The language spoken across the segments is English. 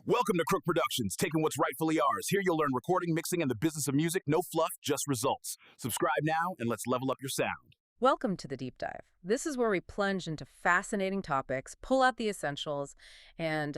Welcome to Crook Productions, taking what's rightfully ours. Here you'll learn recording, mixing, and the business of music. No fluff, just results. Subscribe now, and let's level up your sound. Welcome to the Deep Dive. This is where we plunge into fascinating topics, pull out the essentials, and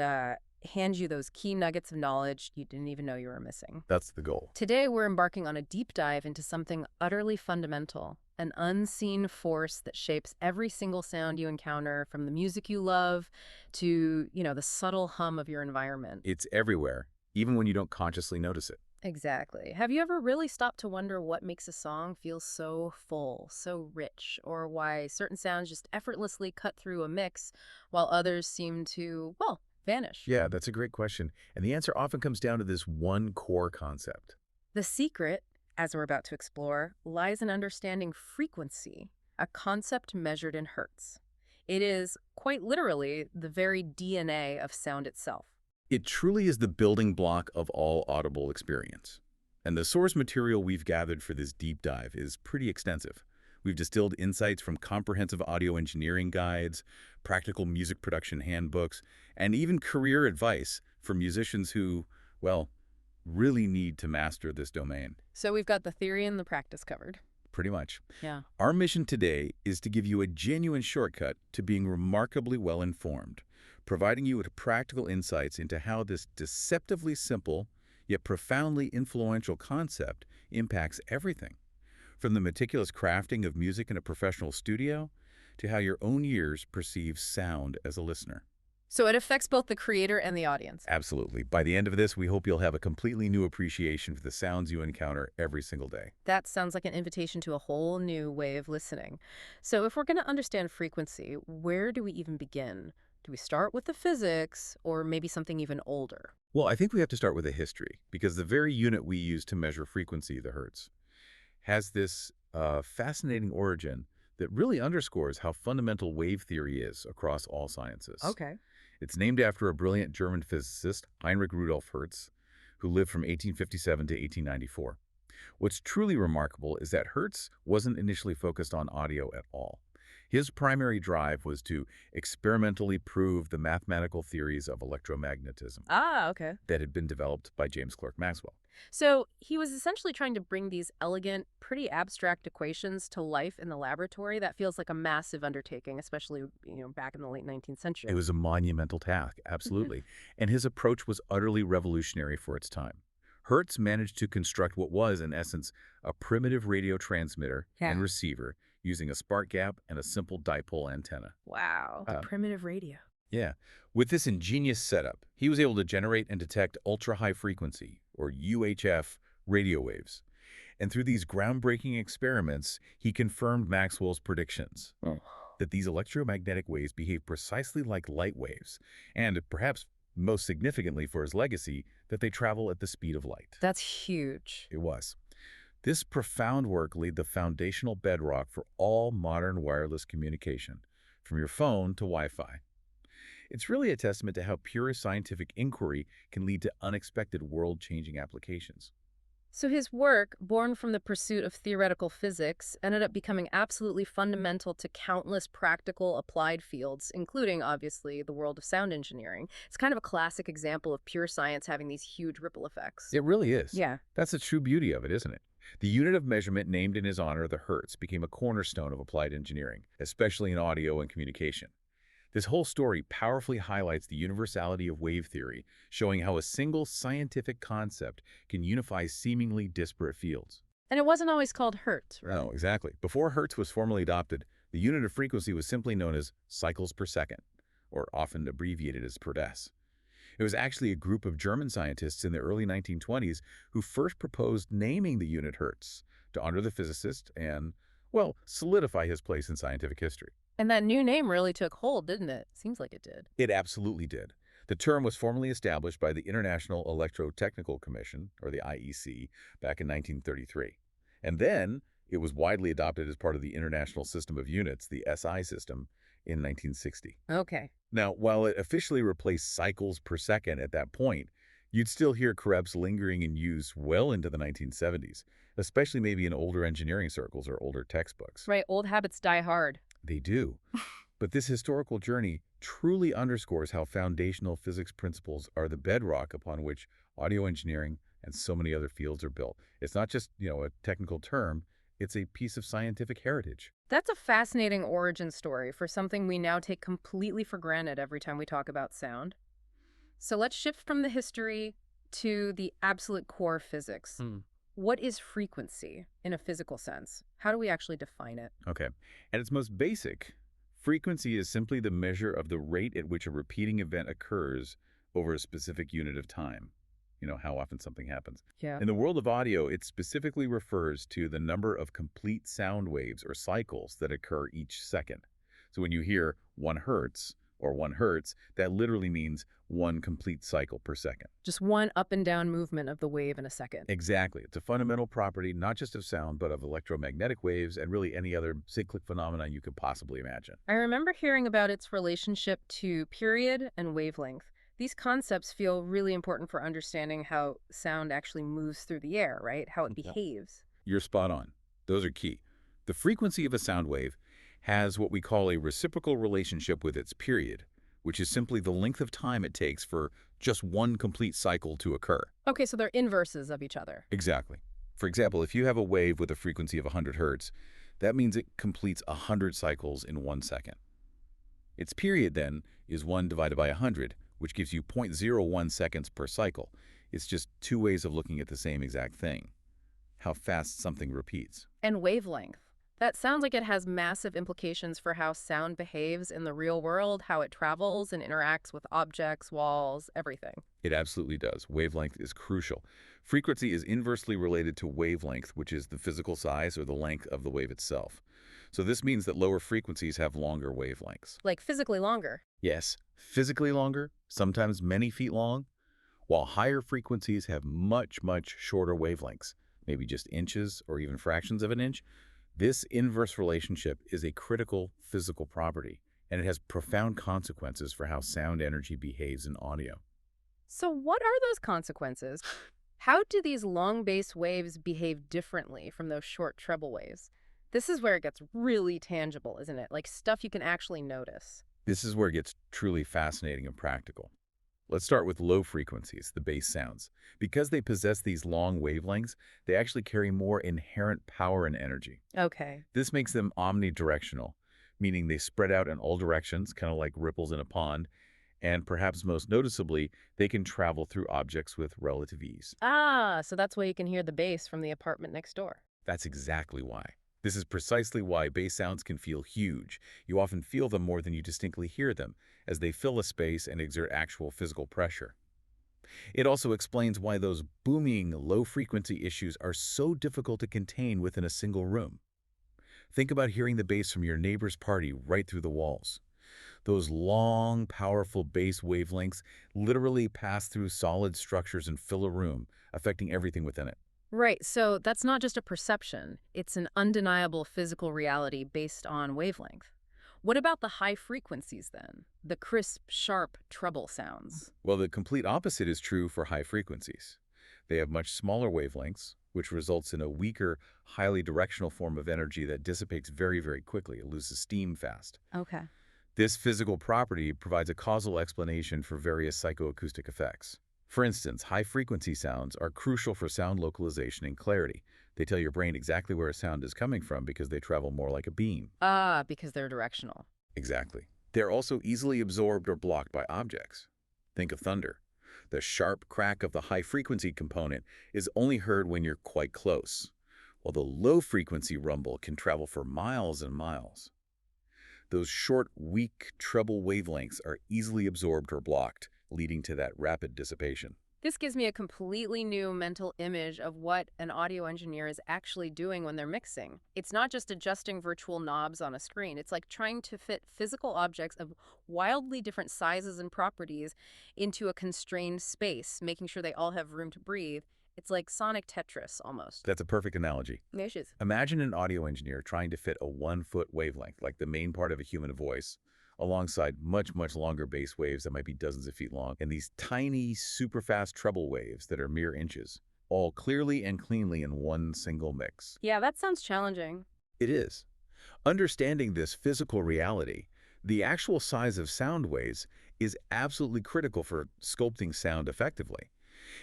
hand you those key nuggets of knowledge you didn't even know you were missing. That's the goal. Today, we're embarking on a deep dive into something utterly fundamental, an unseen force that shapes every single sound you encounter, from the music you love to, the subtle hum of your environment. It's everywhere, even when you don't consciously notice it. Exactly. Have you ever really stopped to wonder what makes a song feel so full, so rich, or why certain sounds just effortlessly cut through a mix while others seem to, vanish? Yeah, that's a great question. And the answer often comes down to this one core concept. The secret, as we're about to explore, lies in understanding frequency, a concept measured in hertz. It is, quite literally, the very DNA of sound itself. It truly is the building block of all audible experience. And the source material we've gathered for this deep dive is pretty extensive. We've distilled insights from comprehensive audio engineering guides, practical music production handbooks, and even career advice for musicians who, really need to master this domain. So we've got the theory and the practice covered. Pretty much. Yeah. Our mission today is to give you a genuine shortcut to being remarkably well-informed, providing you with practical insights into how this deceptively simple, yet profoundly influential concept impacts everything, from the meticulous crafting of music in a professional studio to how your own ears perceive sound as a listener. So it affects both the creator and the audience. Absolutely. By the end of this, we hope you'll have a completely new appreciation for the sounds you encounter every single day. That sounds like an invitation to a whole new way of listening. So if we're going to understand frequency, where do we even begin? Do we start with the physics, or maybe something even older? Well, I think we have to start with the history, because the very unit we use to measure frequency, the hertz, has this fascinating origin that really underscores how fundamental wave theory is across all sciences. Okay. It's named after a brilliant German physicist, Heinrich Rudolf Hertz, who lived from 1857 to 1894. What's truly remarkable is that Hertz wasn't initially focused on audio at all. His primary drive was to experimentally prove the mathematical theories of electromagnetism Okay. that had been developed by James Clerk Maxwell. So he was essentially trying to bring these elegant, pretty abstract equations to life in the laboratory. That feels like a massive undertaking, especially, back in the late 19th century. It was a monumental task, absolutely. And his approach was utterly revolutionary for its time. Hertz managed to construct what was, in essence, a primitive radio transmitter and receiver using a spark gap and a simple dipole antenna. Wow, the primitive radio. Yeah. With this ingenious setup, he was able to generate and detect ultra-high frequency, or UHF, radio waves. And through these groundbreaking experiments, he confirmed Maxwell's predictions that these electromagnetic waves behave precisely like light waves, and perhaps most significantly for his legacy, that they travel at the speed of light. That's huge. It was. This profound work laid the foundational bedrock for all modern wireless communication, from your phone to Wi-Fi. It's really a testament to how pure scientific inquiry can lead to unexpected world-changing applications. So his work, born from the pursuit of theoretical physics, ended up becoming absolutely fundamental to countless practical applied fields, including, obviously, the world of sound engineering. It's kind of a classic example of pure science having these huge ripple effects. It really is. Yeah. That's the true beauty of it, isn't it? The unit of measurement named in his honor, the hertz, became a cornerstone of applied engineering, especially in audio and communication. This whole story powerfully highlights the universality of wave theory, showing how a single scientific concept can unify seemingly disparate fields. And it wasn't always called hertz, right? No, exactly. Before hertz was formally adopted, the unit of frequency was simply known as cycles per second, or often abbreviated as per dec. It was actually a group of German scientists in the early 1920s who first proposed naming the unit hertz to honor the physicist and, solidify his place in scientific history. And that new name really took hold, didn't it? Seems like it did. It absolutely did. The term was formally established by the International Electrotechnical Commission, or the IEC, back in 1933. And then it was widely adopted as part of the International System of Units, the SI system, in 1960. Okay. Now, while it officially replaced cycles per second at that point, you'd still hear Krebs lingering in use well into the 1970s, especially maybe in older engineering circles or older textbooks. Right, old habits die hard. They do. But this historical journey truly underscores how foundational physics principles are the bedrock upon which audio engineering and so many other fields are built. It's not just, a technical term, it's a piece of scientific heritage. That's a fascinating origin story for something we now take completely for granted every time we talk about sound. So let's shift from the history to the absolute core physics. What is frequency in a physical sense? How do we actually define it? Okay. At its most basic, frequency is simply the measure of the rate at which a repeating event occurs over a specific unit of time. How often something happens. Yeah. In the world of audio, it specifically refers to the number of complete sound waves or cycles that occur each second. So when you hear 1 hertz or 1 hertz, that literally means 1 complete cycle per second. Just one up and down movement of the wave in a second. Exactly. It's a fundamental property, not just of sound, but of electromagnetic waves and really any other cyclic phenomenon you could possibly imagine. I remember hearing about its relationship to period and wavelength. These concepts feel really important for understanding how sound actually moves through the air, right? How it behaves. You're spot on. Those are key. The frequency of a sound wave has what we call a reciprocal relationship with its period, which is simply the length of time it takes for just 1 complete cycle to occur. Okay, so they're inverses of each other. Exactly. For example, if you have a wave with a frequency of 100 hertz, that means it completes 100 cycles in 1 second. Its period, then, is 1 divided by 100, which gives you 0.01 seconds per cycle. It's just 2 ways of looking at the same exact thing. How fast something repeats. And wavelength. That sounds like it has massive implications for how sound behaves in the real world, how it travels and interacts with objects, walls, everything. It absolutely does. Wavelength is crucial. Frequency is inversely related to wavelength, which is the physical size or the length of the wave itself. So this means that lower frequencies have longer wavelengths. Like physically longer. Yes, physically longer, sometimes many feet long, while higher frequencies have much, much shorter wavelengths, maybe just inches or even fractions of an inch. This inverse relationship is a critical physical property, and it has profound consequences for how sound energy behaves in audio. So what are those consequences? How do these long bass waves behave differently from those short treble waves? This is where it gets really tangible, isn't it? Like stuff you can actually notice. This is where it gets truly fascinating and practical. Let's start with low frequencies, the bass sounds. Because they possess these long wavelengths, they actually carry more inherent power and energy. Okay. This makes them omnidirectional, meaning they spread out in all directions, kind of like ripples in a pond, and perhaps most noticeably, they can travel through objects with relative ease. Ah, so that's why you can hear the bass from the apartment next door. That's exactly why. This is precisely why bass sounds can feel huge. You often feel them more than you distinctly hear them, as they fill a space and exert actual physical pressure. It also explains why those booming, low-frequency issues are so difficult to contain within a single room. Think about hearing the bass from your neighbor's party right through the walls. Those long, powerful bass wavelengths literally pass through solid structures and fill a room, affecting everything within it. Right, so that's not just a perception. It's an undeniable physical reality based on wavelength. What about the high frequencies then? The crisp, sharp treble sounds. Well, the complete opposite is true for high frequencies. They have much smaller wavelengths, which results in a weaker, highly directional form of energy that dissipates very, very quickly. It loses steam fast. Okay. This physical property provides a causal explanation for various psychoacoustic effects. For instance, high-frequency sounds are crucial for sound localization and clarity. They tell your brain exactly where a sound is coming from because they travel more like a beam. Ah, because they're directional. Exactly. They're also easily absorbed or blocked by objects. Think of thunder. The sharp crack of the high-frequency component is only heard when you're quite close, while the low-frequency rumble can travel for miles and miles. Those short, weak treble wavelengths are easily absorbed or blocked, leading to that rapid dissipation. This gives me a completely new mental image of what an audio engineer is actually doing when they're mixing. It's not just adjusting virtual knobs on a screen. It's like trying to fit physical objects of wildly different sizes and properties into a constrained space, making sure they all have room to breathe. It's like sonic Tetris, almost. That's a perfect analogy. Yes, it is. Imagine an audio engineer trying to fit a 1-foot wavelength, like the main part of a human voice, alongside much, much longer bass waves that might be dozens of feet long, and these tiny, super-fast treble waves that are mere inches, all clearly and cleanly in one single mix. Yeah, that sounds challenging. It is. Understanding this physical reality The actual size of sound waves is absolutely critical for sculpting sound effectively.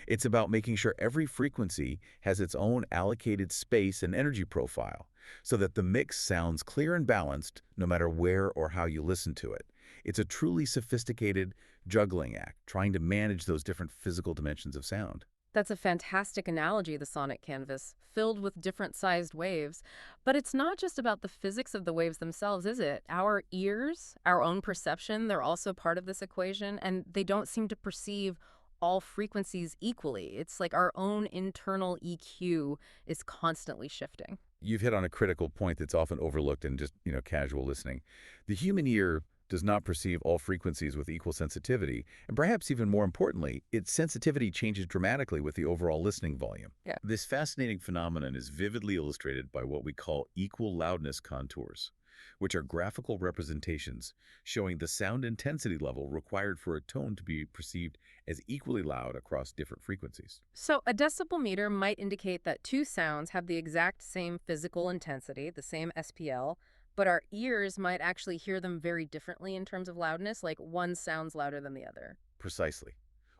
It's about making sure every frequency has its own allocated space and energy profile so that the mix sounds clear and balanced no matter where or how you listen to it. It's a truly sophisticated juggling act, trying to manage those different physical dimensions of sound. That's a fantastic analogy, the sonic canvas, filled with different sized waves. But it's not just about the physics of the waves themselves, is it? Our ears, our own perception, they're also part of this equation, and they don't seem to perceive all frequencies equally. It's like our own internal EQ is constantly shifting. You've hit on a critical point that's often overlooked in just, casual listening. The human ear does not perceive all frequencies with equal sensitivity, and perhaps even more importantly, its sensitivity changes dramatically with the overall listening volume. Yeah. This fascinating phenomenon is vividly illustrated by what we call equal loudness contours, which are graphical representations showing the sound intensity level required for a tone to be perceived as equally loud across different frequencies. So a decibel meter might indicate that two sounds have the exact same physical intensity, the same SPL, but our ears might actually hear them very differently in terms of loudness, like one sounds louder than the other. Precisely.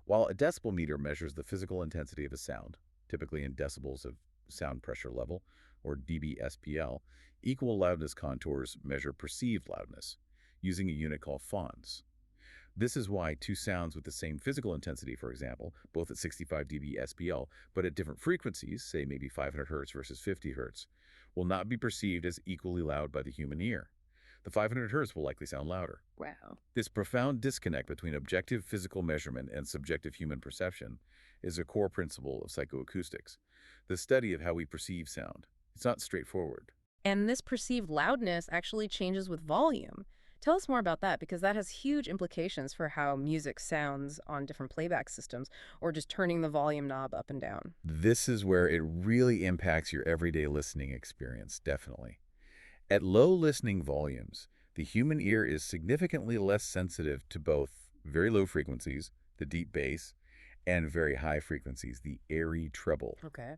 While a decibel meter measures the physical intensity of a sound, typically in decibels of sound pressure level, or dBSPL, equal loudness contours measure perceived loudness, using a unit called fons. This is why two sounds with the same physical intensity, for example, both at 65 dBSPL, but at different frequencies, say maybe 500 Hz versus 50 Hz, will not be perceived as equally loud by the human ear. The 500 Hz will likely sound louder. Wow. This profound disconnect between objective physical measurement and subjective human perception is a core principle of psychoacoustics, the study of how we perceive sound. It's not straightforward. And this perceived loudness actually changes with volume. Tell us more about that, because that has huge implications for how music sounds on different playback systems, or just turning the volume knob up and down. This is where it really impacts your everyday listening experience, definitely. At low listening volumes, the human ear is significantly less sensitive to both very low frequencies, the deep bass, and very high frequencies, the airy treble. Okay.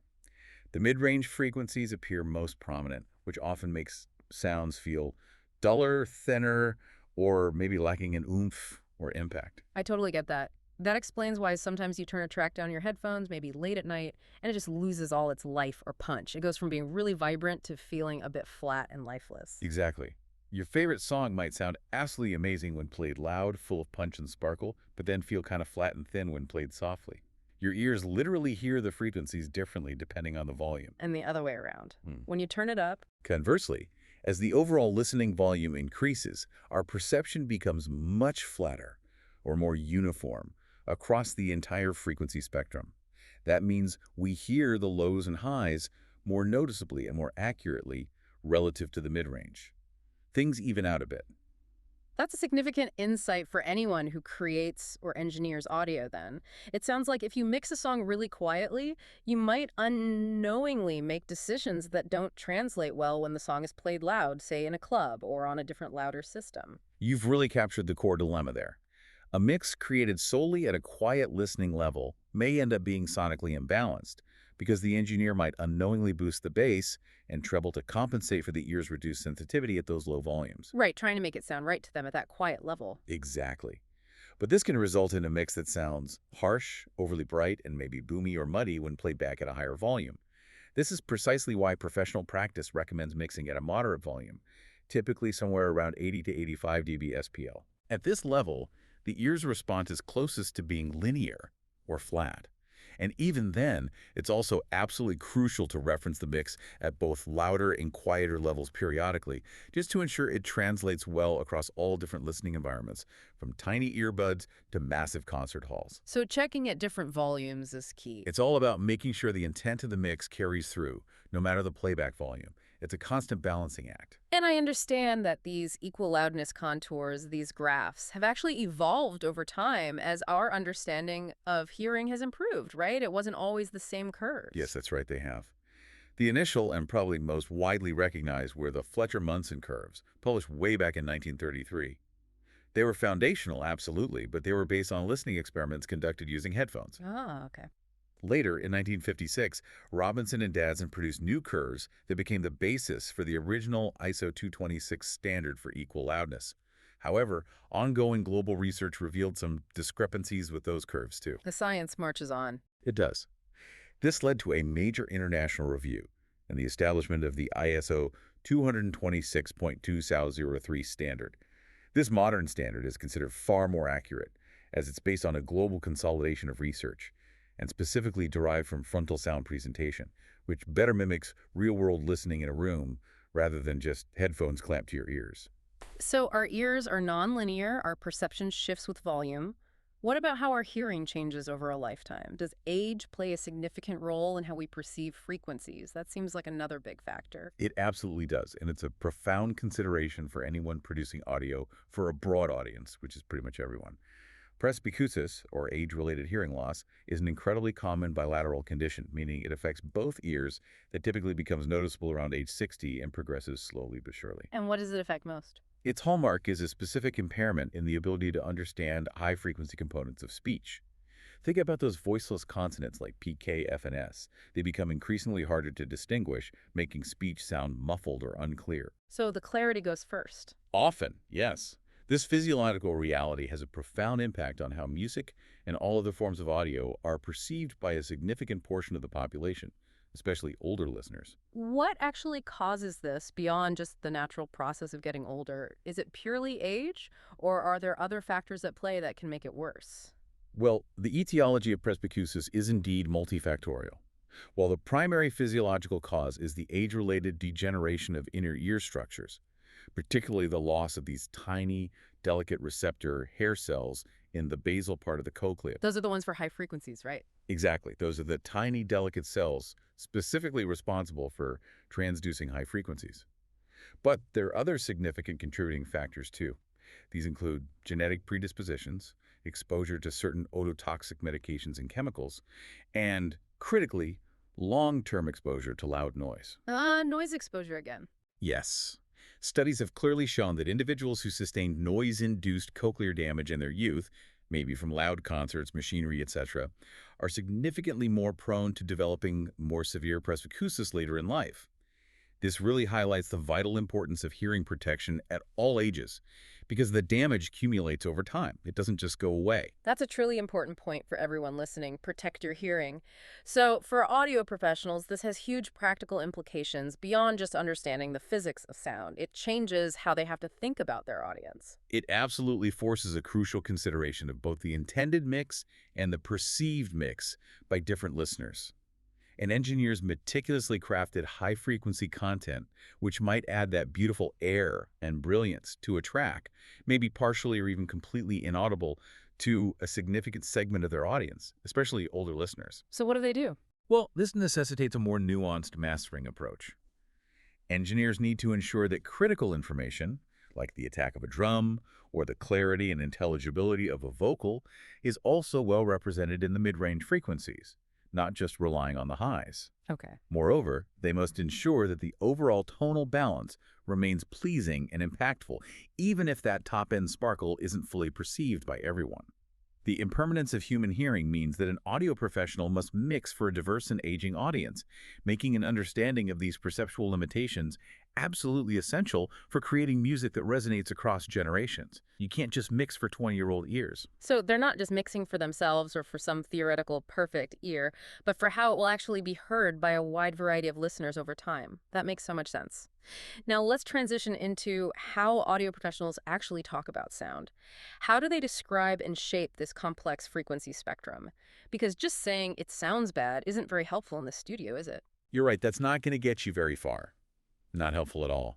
The mid-range frequencies appear most prominent, which often makes sounds feel duller, thinner, or maybe lacking in oomph or impact. I totally get that. That explains why sometimes you turn a track down your headphones, maybe late at night, and it just loses all its life or punch. It goes from being really vibrant to feeling a bit flat and lifeless. Exactly. Your favorite song might sound absolutely amazing when played loud, full of punch and sparkle, but then feel kind of flat and thin when played softly. Your ears literally hear the frequencies differently depending on the volume. And the other way around. When you turn it up, Conversely, as the overall listening volume increases, our perception becomes much flatter or more uniform across the entire frequency spectrum. That means we hear the lows and highs more noticeably and more accurately relative to the mid-range. Things even out a bit. that's a significant insight for anyone who creates or engineers audio then. It sounds like if you mix a song really quietly, you might unknowingly make decisions that don't translate well when the song is played loud, say in a club or on a different louder system. You've really captured the core dilemma there. A mix created solely at a quiet listening level may end up being sonically imbalanced because the engineer might unknowingly boost the bass and treble to compensate for the ear's reduced sensitivity at those low volumes. Right, trying to make it sound right to them at that quiet level. Exactly. But this can result in a mix that sounds harsh, overly bright, and maybe boomy or muddy when played back at a higher volume. This is precisely why professional practice recommends mixing at a moderate volume, typically somewhere around 80 to 85 dB SPL. At this level, the ear's response is closest to being linear or flat. And even then, it's also absolutely crucial to reference the mix at both louder and quieter levels periodically, just to ensure it translates well across all different listening environments, from tiny earbuds to massive concert halls. So checking at different volumes is key. It's all about making sure the intent of the mix carries through, no matter the playback volume. It's a constant balancing act. And I understand that these equal loudness contours, these graphs, have actually evolved over time as our understanding of hearing has improved, right? It wasn't always the same curves. Yes, that's right, they have. The initial and probably most widely recognized were the Fletcher-Munson curves, published way back in 1933. They were foundational, absolutely, but they were based on listening experiments conducted using headphones. Ah, okay. Later, in 1956, Robinson and Dadson produced new curves that became the basis for the original ISO 226 standard for equal loudness. However, ongoing global research revealed some discrepancies with those curves, too. The science marches on. It does. This led to a major international review and the establishment of the ISO 226.2003 standard. This modern standard is considered far more accurate, as it's based on a global consolidation of research, and specifically derived from frontal sound presentation, which better mimics real-world listening in a room rather than just headphones clamped to your ears. So our ears are nonlinear, our perception shifts with volume. What about how our hearing changes over a lifetime? Does age play a significant role in how we perceive frequencies? That seems like another big factor. It absolutely does, and it's a profound consideration for anyone producing audio for a broad audience, which is pretty much everyone. Presbycusis, or age-related hearing loss, is an incredibly common bilateral condition, meaning it affects both ears that typically becomes noticeable around age 60 and progresses slowly but surely. And what does it affect most? Its hallmark is a specific impairment in the ability to understand high-frequency components of speech. Think about those voiceless consonants like P, K, F, and S. They become increasingly harder to distinguish, making speech sound muffled or unclear. So the clarity goes first. Often, yes. This physiological reality has a profound impact on how music and all other forms of audio are perceived by a significant portion of the population, especially older listeners. What actually causes this beyond just the natural process of getting older? Is it purely age, or are there other factors at play that can make it worse? Well, the etiology of presbycusis is indeed multifactorial. While the primary physiological cause is the age-related degeneration of inner ear structures, particularly the loss of these tiny, delicate receptor hair cells in the basal part of the cochlea. Those are the ones for high frequencies, right? Exactly. Those are the tiny, delicate cells specifically responsible for transducing high frequencies. But there are other significant contributing factors, too. These include genetic predispositions, exposure to certain ototoxic medications and chemicals, and, critically, long-term exposure to loud noise. Noise exposure again. Yes. Studies have clearly shown that individuals who sustained noise-induced cochlear damage in their youth, maybe from loud concerts, machinery, etc., are significantly more prone to developing more severe presbycusis later in life. This really highlights the vital importance of hearing protection at all ages, because the damage accumulates over time. It doesn't just go away. That's a truly important point for everyone listening. Protect your hearing. So for audio professionals, this has huge practical implications beyond just understanding the physics of sound. It changes how they have to think about their audience. It absolutely forces a crucial consideration of both the intended mix and the perceived mix by different listeners. And engineers meticulously crafted high-frequency content, which might add that beautiful air and brilliance to a track, maybe partially or even completely inaudible to a significant segment of their audience, especially older listeners. So what do they do? Well, this necessitates a more nuanced mastering approach. Engineers need to ensure that critical information, like the attack of a drum or the clarity and intelligibility of a vocal, is also well represented in the mid-range frequencies, not just relying on the highs. Okay. Moreover, they must ensure that the overall tonal balance remains pleasing and impactful, even if that top-end sparkle isn't fully perceived by everyone. The impermanence of human hearing means that an audio professional must mix for a diverse and aging audience, making an understanding of these perceptual limitations absolutely essential for creating music that resonates across generations. You can't just mix for 20-year-old ears. So they're not just mixing for themselves or for some theoretical perfect ear, but for how it will actually be heard by a wide variety of listeners over time. That makes so much sense. Now let's transition into how audio professionals actually talk about sound. How do they describe and shape this complex frequency spectrum? Because just saying it sounds bad isn't very helpful in the studio, is it? You're right, that's not going to get you very far. Not helpful at all.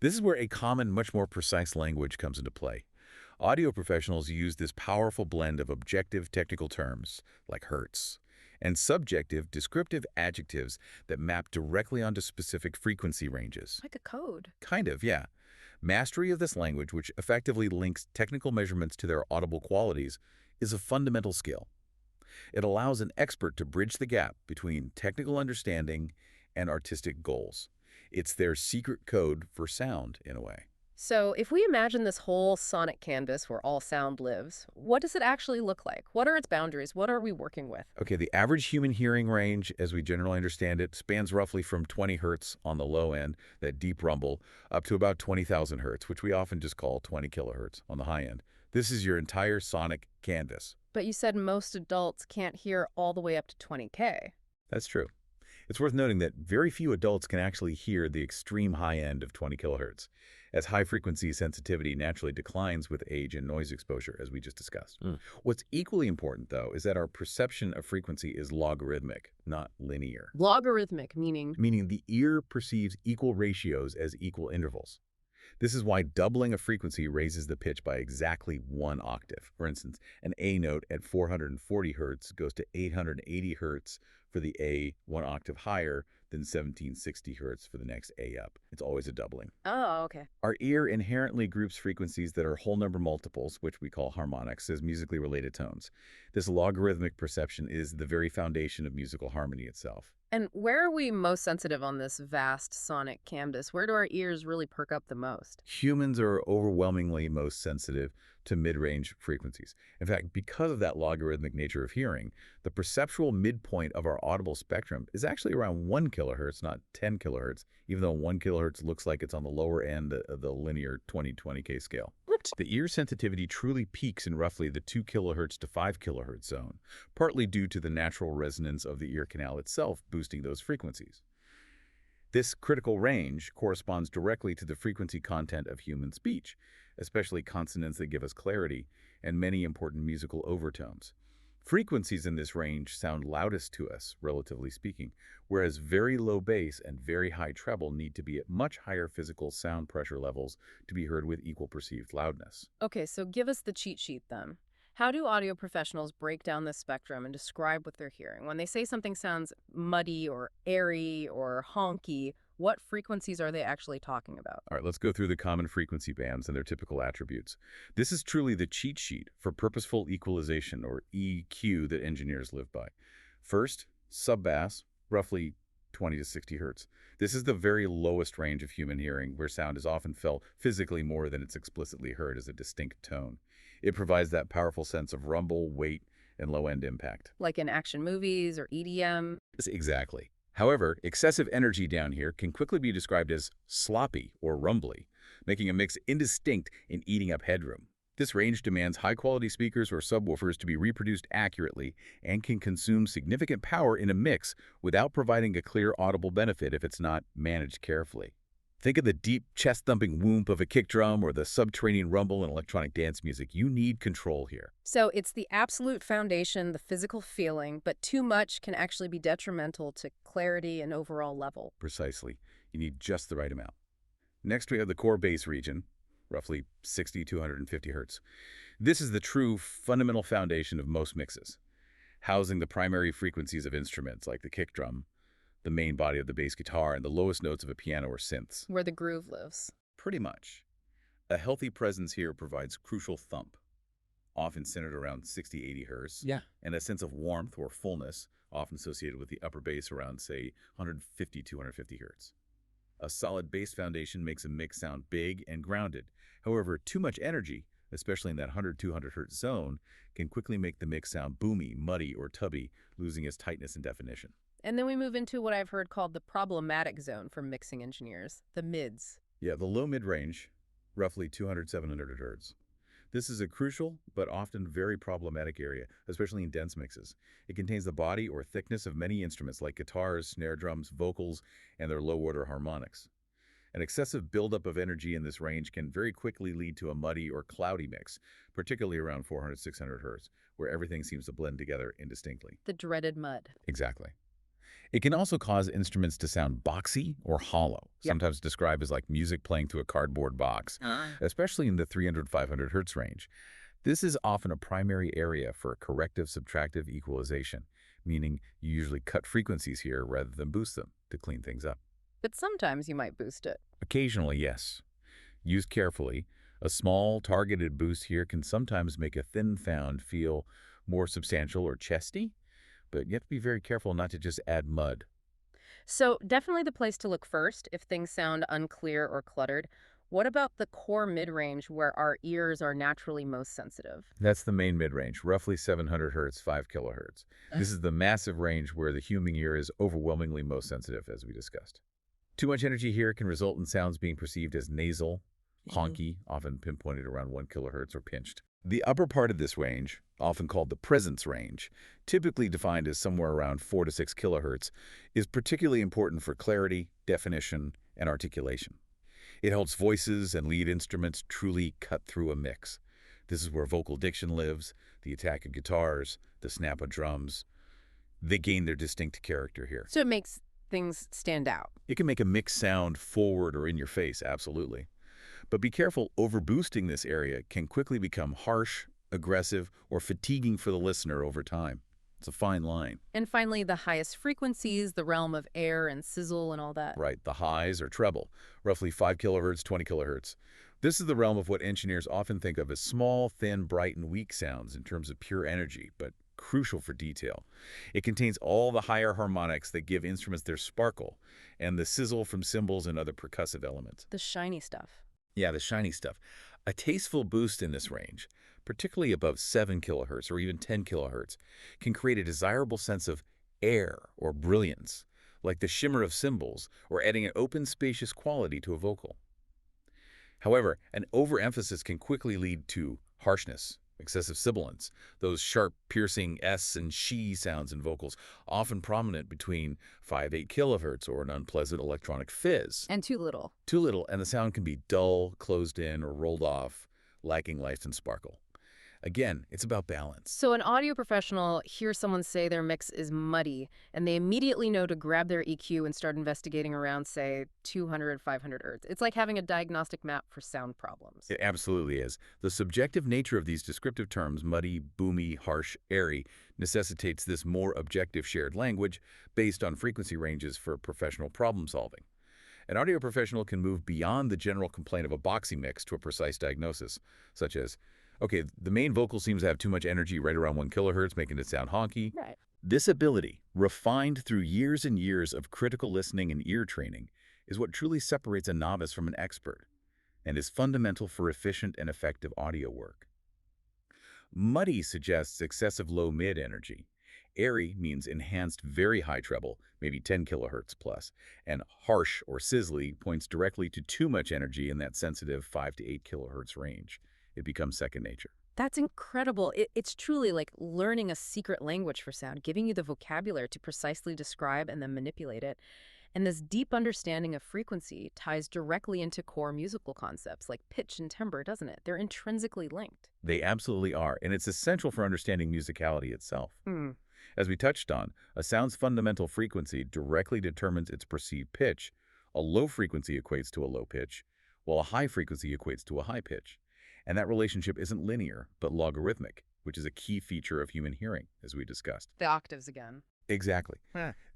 This is where a common, much more precise language comes into play. Audio professionals use this powerful blend of objective technical terms, like hertz, and subjective descriptive adjectives that map directly onto specific frequency ranges. Like a code. Kind of, yeah. Mastery of this language, which effectively links technical measurements to their audible qualities, is a fundamental skill. It allows an expert to bridge the gap between technical understanding and artistic goals. It's their secret code for sound, in a way. So if we imagine this whole sonic canvas where all sound lives, what does it actually look like? What are its boundaries? What are we working with? Okay, the average human hearing range, as we generally understand it, spans roughly from 20 hertz on the low end, that deep rumble, up to about 20,000 hertz, which we often just call 20 kilohertz on the high end. This is your entire sonic canvas. But you said most adults can't hear all the way up to 20K. That's true. It's worth noting that very few adults can actually hear the extreme high end of 20 kilohertz, as high-frequency sensitivity naturally declines with age and noise exposure, as we just discussed. What's equally important, though, is that our perception of frequency is logarithmic, not linear. Logarithmic, meaning? Meaning the ear perceives equal ratios as equal intervals. This is why doubling a frequency raises the pitch by exactly 1 octave. For instance, an A note at 440 hertz goes to 880 hertz for the A 1 octave higher than 1760 hertz for the next A up. It's always a doubling. Oh, okay. Our ear inherently groups frequencies that are whole number multiples, which we call harmonics, as musically related tones. This logarithmic perception is the very foundation of musical harmony itself. And where are we most sensitive on this vast sonic canvas? Where do our ears really perk up the most? Humans are overwhelmingly most sensitive to mid-range frequencies. In fact, because of that logarithmic nature of hearing, the perceptual midpoint of our audible spectrum is actually around 1 kilohertz, not 10 kilohertz, even though 1 kilohertz looks like it's on the lower end of the linear 20-20K scale. The ear sensitivity truly peaks in roughly the 2 kilohertz to 5 kilohertz zone, partly due to the natural resonance of the ear canal itself boosting those frequencies. This critical range corresponds directly to the frequency content of human speech, especially consonants that give us clarity and many important musical overtones. Frequencies in this range sound loudest to us, relatively speaking, whereas very low bass and very high treble need to be at much higher physical sound pressure levels to be heard with equal perceived loudness. Okay, so give us the cheat sheet then. How do audio professionals break down this spectrum and describe what they're hearing? When they say something sounds muddy or airy or honky, what frequencies are they actually talking about? All right, let's go through the common frequency bands and their typical attributes. This is truly the cheat sheet for purposeful equalization, or EQ, that engineers live by. First, sub-bass, roughly 20 to 60 hertz. This is the very lowest range of human hearing, where sound is often felt physically more than it's explicitly heard as a distinct tone. It provides that powerful sense of rumble, weight, and low-end impact. Like in action movies or EDM? Exactly. However, excessive energy down here can quickly be described as sloppy or rumbly, making a mix indistinct and eating up headroom. This range demands high-quality speakers or subwoofers to be reproduced accurately and can consume significant power in a mix without providing a clear audible benefit if it's not managed carefully. Think of the deep chest-thumping whoomp of a kick drum or the subterranean rumble in electronic dance music. You need control here. So it's the absolute foundation, the physical feeling, but too much can actually be detrimental to clarity and overall level. Precisely. You need just the right amount. Next, we have the core bass region, roughly 60 to 150 hertz. This is the true fundamental foundation of most mixes, housing the primary frequencies of instruments like the kick drum, the main body of the bass guitar, and the lowest notes of a piano or synths. Where the groove lives. Pretty much. A healthy presence here provides crucial thump, often centered around 60-80 hertz, and a sense of warmth or fullness, often associated with the upper bass around, say, 150-250 hertz. A solid bass foundation makes a mix sound big and grounded. However, too much energy, especially in that 100-200 hertz zone, can quickly make the mix sound boomy, muddy, or tubby, losing its tightness and definition. And then we move into what I've heard called the problematic zone for mixing engineers, the mids. Yeah, the low mid-range, roughly 200-700 hertz. This is a crucial but often very problematic area, especially in dense mixes. It contains the body or thickness of many instruments like guitars, snare drums, vocals, and their low-order harmonics. An excessive buildup of energy in this range can very quickly lead to a muddy or cloudy mix, particularly around 400-600 hertz, where everything seems to blend together indistinctly. The dreaded mud. Exactly. It can also cause instruments to sound boxy or hollow, sometimes described as like music playing through a cardboard box, especially in the 300-500 hertz range. This is often a primary area for corrective subtractive equalization, meaning you usually cut frequencies here rather than boost them to clean things up. But sometimes you might boost it. Occasionally, yes. Used carefully, a small targeted boost here can sometimes make a thin sound feel more substantial or chesty, but you have to be very careful not to just add mud. So definitely the place to look first if things sound unclear or cluttered. What about the core mid-range where our ears are naturally most sensitive? That's the main mid-range, roughly 700 hertz, 5 kilohertz. This is the massive range where the human ear is overwhelmingly most sensitive, as we discussed. Too much energy here can result in sounds being perceived as nasal, honky, often pinpointed around 1 kilohertz, or pinched. The upper part of this range, often called the presence range, typically defined as somewhere around 4 to 6 kilohertz, is particularly important for clarity, definition, and articulation. It helps voices and lead instruments truly cut through a mix. This is where vocal diction lives, the attack of guitars, the snap of drums. They gain their distinct character here. So it makes things stand out. It can make a mix sound forward or in your face, absolutely. But be careful, overboosting this area can quickly become harsh, aggressive, or fatiguing for the listener over time. It's a fine line. And finally, the highest frequencies, the realm of air and sizzle and all that. Right, the highs or treble, roughly 5 kilohertz, 20 kilohertz. This is the realm of what engineers often think of as small, thin, bright, and weak sounds in terms of pure energy, but crucial for detail. It contains all the higher harmonics that give instruments their sparkle, and the sizzle from cymbals and other percussive elements. The shiny stuff. Yeah, the shiny stuff. A tasteful boost in this range, particularly above 7 kilohertz or even 10 kilohertz, can create a desirable sense of air or brilliance, like the shimmer of cymbals or adding an open, spacious quality to a vocal. However, an overemphasis can quickly lead to harshness, excessive sibilance, those sharp, piercing S and she sounds in vocals, often prominent between 5-8 kilohertz or an unpleasant electronic fizz. And too little. Too little, and the sound can be dull, closed in, or rolled off, lacking life and sparkle. Again, it's about balance. So an audio professional hears someone say their mix is muddy, and they immediately know to grab their EQ and start investigating around, say, 200, 500 hertz. It's like having a diagnostic map for sound problems. It absolutely is. The subjective nature of these descriptive terms, muddy, boomy, harsh, airy, necessitates this more objective shared language based on frequency ranges for professional problem solving. An audio professional can move beyond the general complaint of a boxy mix to a precise diagnosis, such as, okay, the main vocal seems to have too much energy right around 1 kilohertz, making it sound honky. Right. This ability, refined through years and years of critical listening and ear training, is what truly separates a novice from an expert and is fundamental for efficient and effective audio work. Muddy suggests excessive low-mid energy. Airy means enhanced very high treble, maybe 10 kilohertz plus, and harsh or sizzly points directly to too much energy in that sensitive 5 to 8 kilohertz range. It becomes second nature. That's incredible. It's truly like learning a secret language for sound, giving you the vocabulary to precisely describe and then manipulate it. And this deep understanding of frequency ties directly into core musical concepts like pitch and timbre, doesn't it? They're intrinsically linked. They absolutely are, and it's essential for understanding musicality itself. As we touched on, a sound's fundamental frequency directly determines its perceived pitch. A low frequency equates to a low pitch, while a high frequency equates to a high pitch. And that relationship isn't linear, but logarithmic, which is a key feature of human hearing, as we discussed. The octaves again. Exactly.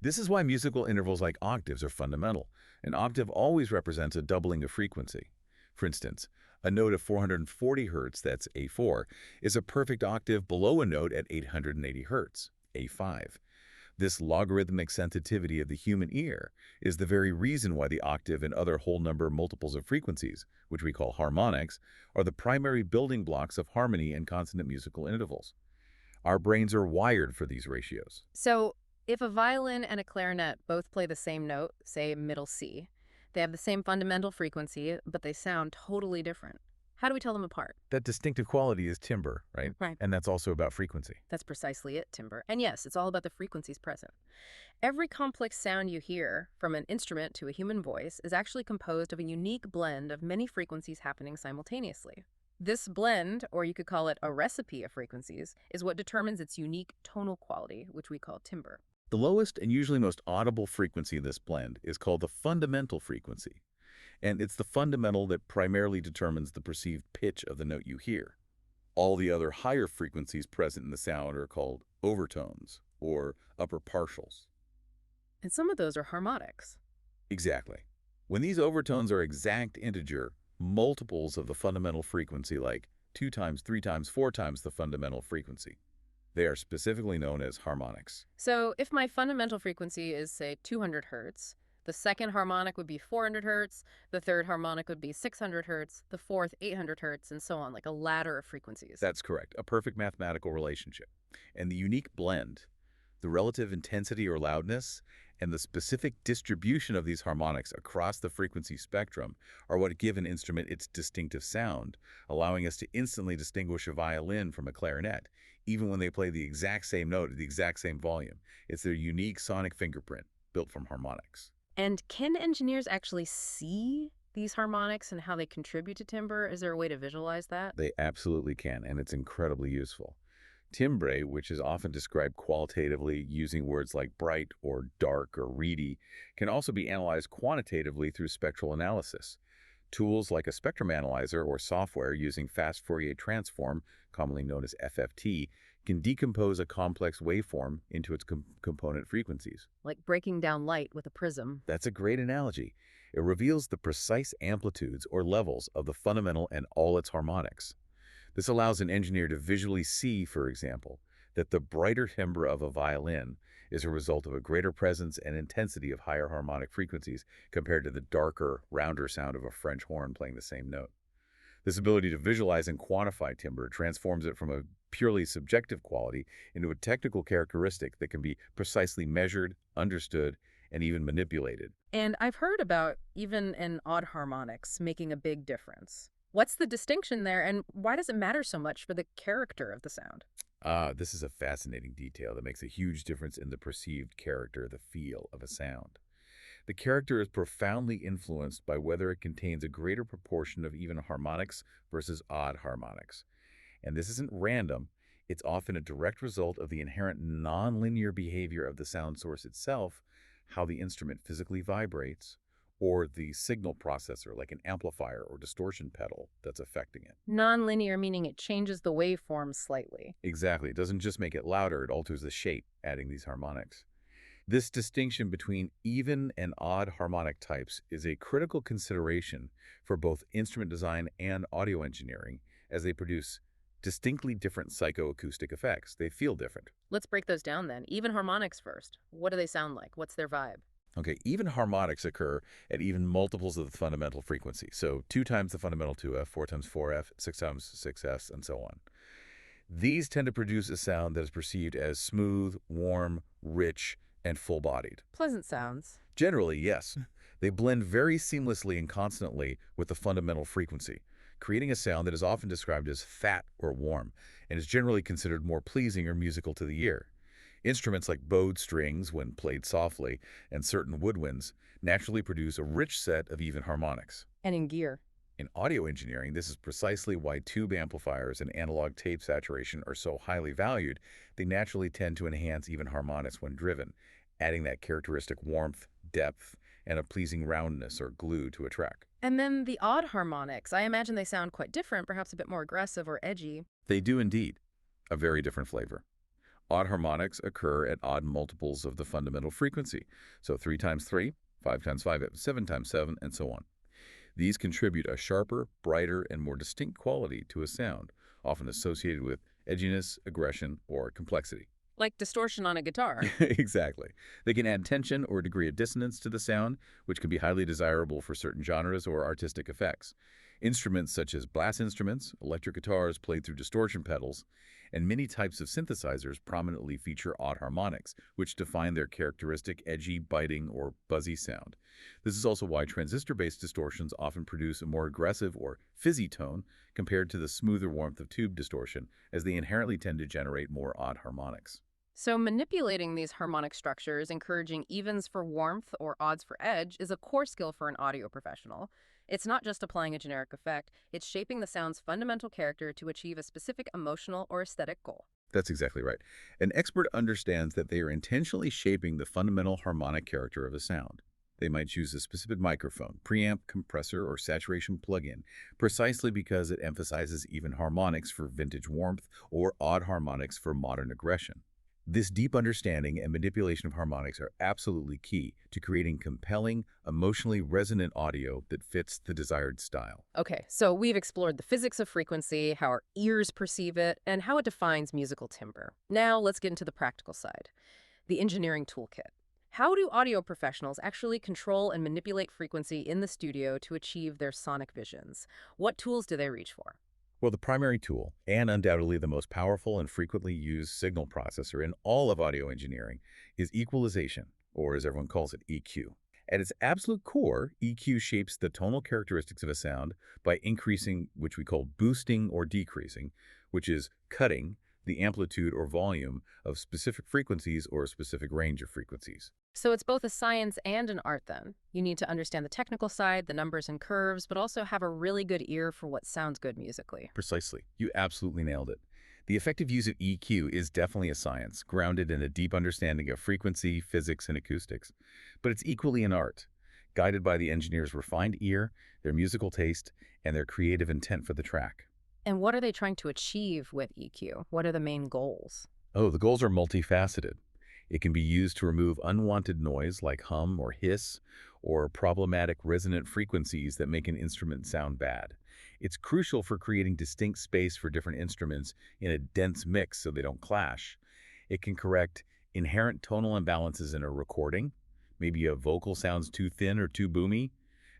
This is why musical intervals like octaves are fundamental. An octave always represents a doubling of frequency. For instance, a note of 440 hertz, that's A4, is a perfect octave below a note at 880 hertz, A5. This logarithmic sensitivity of the human ear is the very reason why the octave and other whole number multiples of frequencies, which we call harmonics, are the primary building blocks of harmony and consonant musical intervals. Our brains are wired for these ratios. So if a violin and a clarinet both play the same note, say middle C, they have the same fundamental frequency, but they sound totally different. How do we tell them apart? That distinctive quality is timbre, right? Right. And that's also about frequency. That's precisely it, timbre. And yes, it's all about the frequencies present. Every complex sound you hear, from an instrument to a human voice, is actually composed of a unique blend of many frequencies happening simultaneously. This blend, or you could call it a recipe of frequencies, is what determines its unique tonal quality, which we call timbre. The lowest and usually most audible frequency of this blend is called the fundamental frequency. And it's the fundamental that primarily determines the perceived pitch of the note you hear. All the other higher frequencies present in the sound are called overtones, or upper partials. And some of those are harmonics. Exactly. When these overtones are exact integer, multiples of the fundamental frequency, like 2 times, 3 times, 4 times the fundamental frequency, they are specifically known as harmonics. So if my fundamental frequency is, say, 200 hertz, The second harmonic would be 400 hertz, the third harmonic would be 600 hertz, the fourth 800 hertz, and so on, like a ladder of frequencies. That's correct, a perfect mathematical relationship. And the unique blend, the relative intensity or loudness, and the specific distribution of these harmonics across the frequency spectrum are what give an instrument its distinctive sound, allowing us to instantly distinguish a violin from a clarinet, even when they play the exact same note at the exact same volume. It's their unique sonic fingerprint built from harmonics. And can engineers actually see these harmonics and how they contribute to timbre? Is there a way to visualize that? They absolutely can, and it's incredibly useful. Timbre, which is often described qualitatively using words like bright or dark or reedy, can also be analyzed quantitatively through spectral analysis. Tools like a spectrum analyzer or software using fast Fourier transform, commonly known as FFT, can decompose a complex waveform into its component frequencies. Like breaking down light with a prism. That's a great analogy. It reveals the precise amplitudes or levels of the fundamental and all its harmonics. This allows an engineer to visually see, for example, that the brighter timbre of a violin is a result of a greater presence and intensity of higher harmonic frequencies compared to the darker, rounder sound of a French horn playing the same note. This ability to visualize and quantify timbre transforms it from a purely subjective quality into a technical characteristic that can be precisely measured, understood, and even manipulated. And I've heard about even an odd harmonics making a big difference. What's the distinction there, and why does it matter so much for the character of the sound? This is a fascinating detail that makes a huge difference in the perceived character, the feel of a sound. The character is profoundly influenced by whether it contains a greater proportion of even harmonics versus odd harmonics. And this isn't random. It's often a direct result of the inherent nonlinear behavior of the sound source itself, how the instrument physically vibrates, or the signal processor, like an amplifier or distortion pedal, that's affecting it. Nonlinear meaning it changes the waveform slightly. Exactly. It doesn't just make it louder, it alters the shape, adding these harmonics. This distinction between even and odd harmonic types is a critical consideration for both instrument design and audio engineering, as they produce distinctly different psychoacoustic effects. They feel different. Let's break those down then. Even harmonics first. What do they sound like? What's their vibe? Okay, even harmonics occur at even multiples of the fundamental frequency. So 2 times the fundamental 2F, 4 times 4F, 6 times 6S, and so on. These tend to produce a sound that is perceived as smooth, warm, rich, and full-bodied. Pleasant sounds. Generally, yes. They blend very seamlessly and constantly with the fundamental frequency, creating a sound that is often described as fat or warm, and is generally considered more pleasing or musical to the ear. Instruments like bowed strings, when played softly, and certain woodwinds naturally produce a rich set of even harmonics. And in gear. In audio engineering, this is precisely why tube amplifiers and analog tape saturation are so highly valued. They naturally tend to enhance even harmonics when driven, adding that characteristic warmth, depth, and a pleasing roundness or glue to a track. And then the odd harmonics. I imagine they sound quite different, perhaps a bit more aggressive or edgy. They do indeed. A very different flavor. Odd harmonics occur at odd multiples of the fundamental frequency. So 3 times 3, 5 times 5, 7 times 7, and so on. These contribute a sharper, brighter, and more distinct quality to a sound, often associated with edginess, aggression, or complexity. Like distortion on a guitar. Exactly. They can add tension or a degree of dissonance to the sound, which can be highly desirable for certain genres or artistic effects. Instruments such as brass instruments, electric guitars played through distortion pedals, and many types of synthesizers prominently feature odd harmonics, which define their characteristic edgy, biting, or buzzy sound. This is also why transistor-based distortions often produce a more aggressive or fizzy tone compared to the smoother warmth of tube distortion, as they inherently tend to generate more odd harmonics. So manipulating these harmonic structures, encouraging evens for warmth or odds for edge, is a core skill for an audio professional. It's not just applying a generic effect, it's shaping the sound's fundamental character to achieve a specific emotional or aesthetic goal. That's exactly right. An expert understands that they are intentionally shaping the fundamental harmonic character of a sound. They might choose a specific microphone, preamp, compressor, or saturation plugin precisely because it emphasizes even harmonics for vintage warmth or odd harmonics for modern aggression. This deep understanding and manipulation of harmonics are absolutely key to creating compelling, emotionally resonant audio that fits the desired style. Okay, so we've explored the physics of frequency, how our ears perceive it, and how it defines musical timbre. Now let's get into the practical side, the engineering toolkit. How do audio professionals actually control and manipulate frequency in the studio to achieve their sonic visions? What tools do they reach for? Well, the primary tool, and undoubtedly the most powerful and frequently used signal processor in all of audio engineering, is equalization, or as everyone calls it, EQ. At its absolute core, EQ shapes the tonal characteristics of a sound by increasing, which we call boosting, or decreasing, which is cutting the amplitude or volume of specific frequencies or a specific range of frequencies. So it's both a science and an art then. You need to understand the technical side, the numbers and curves, but also have a really good ear for what sounds good musically. Precisely. You absolutely nailed it. The effective use of EQ is definitely a science, grounded in a deep understanding of frequency, physics, and acoustics. But it's equally an art, guided by the engineer's refined ear, their musical taste, and their creative intent for the track. And what are they trying to achieve with EQ? What are the main goals? Oh, the goals are multifaceted. It can be used to remove unwanted noise like hum or hiss, or problematic resonant frequencies that make an instrument sound bad. It's crucial for creating distinct space for different instruments in a dense mix so they don't clash. It can correct inherent tonal imbalances in a recording. Maybe a vocal sounds too thin or too boomy.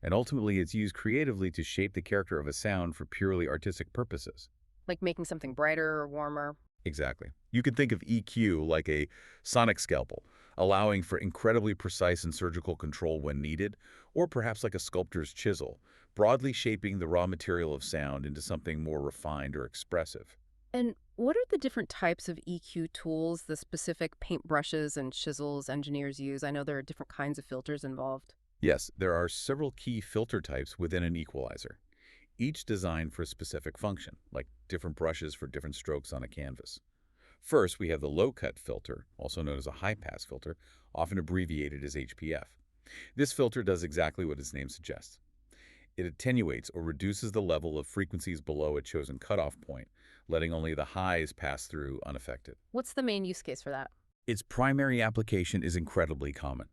And ultimately, it's used creatively to shape the character of a sound for purely artistic purposes. Like making something brighter or warmer? Exactly. You could think of EQ like a sonic scalpel, allowing for incredibly precise and surgical control when needed, or perhaps like a sculptor's chisel, broadly shaping the raw material of sound into something more refined or expressive. And what are the different types of EQ tools, the specific paintbrushes and chisels engineers use? I know there are different kinds of filters involved. Yes, there are several key filter types within an equalizer, each designed for a specific function, like different brushes for different strokes on a canvas. First, we have the low-cut filter, also known as a high-pass filter, often abbreviated as HPF. This filter does exactly what its name suggests. It attenuates or reduces the level of frequencies below a chosen cutoff point, letting only the highs pass through unaffected. What's the main use case for that? Its primary application is incredibly common,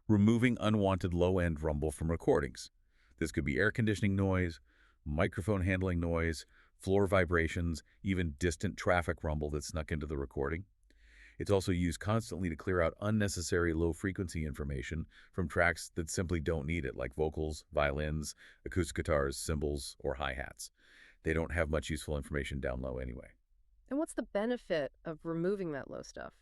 removing unwanted low-end rumble from recordings. This could be air conditioning noise, microphone handling noise, floor vibrations, even distant traffic rumble that snuck into the recording. It's also used constantly to clear out unnecessary low-frequency information from tracks that simply don't need it, like vocals, violins, acoustic guitars, cymbals, or hi-hats. They don't have much useful information down low anyway. And what's the benefit of removing that low stuff?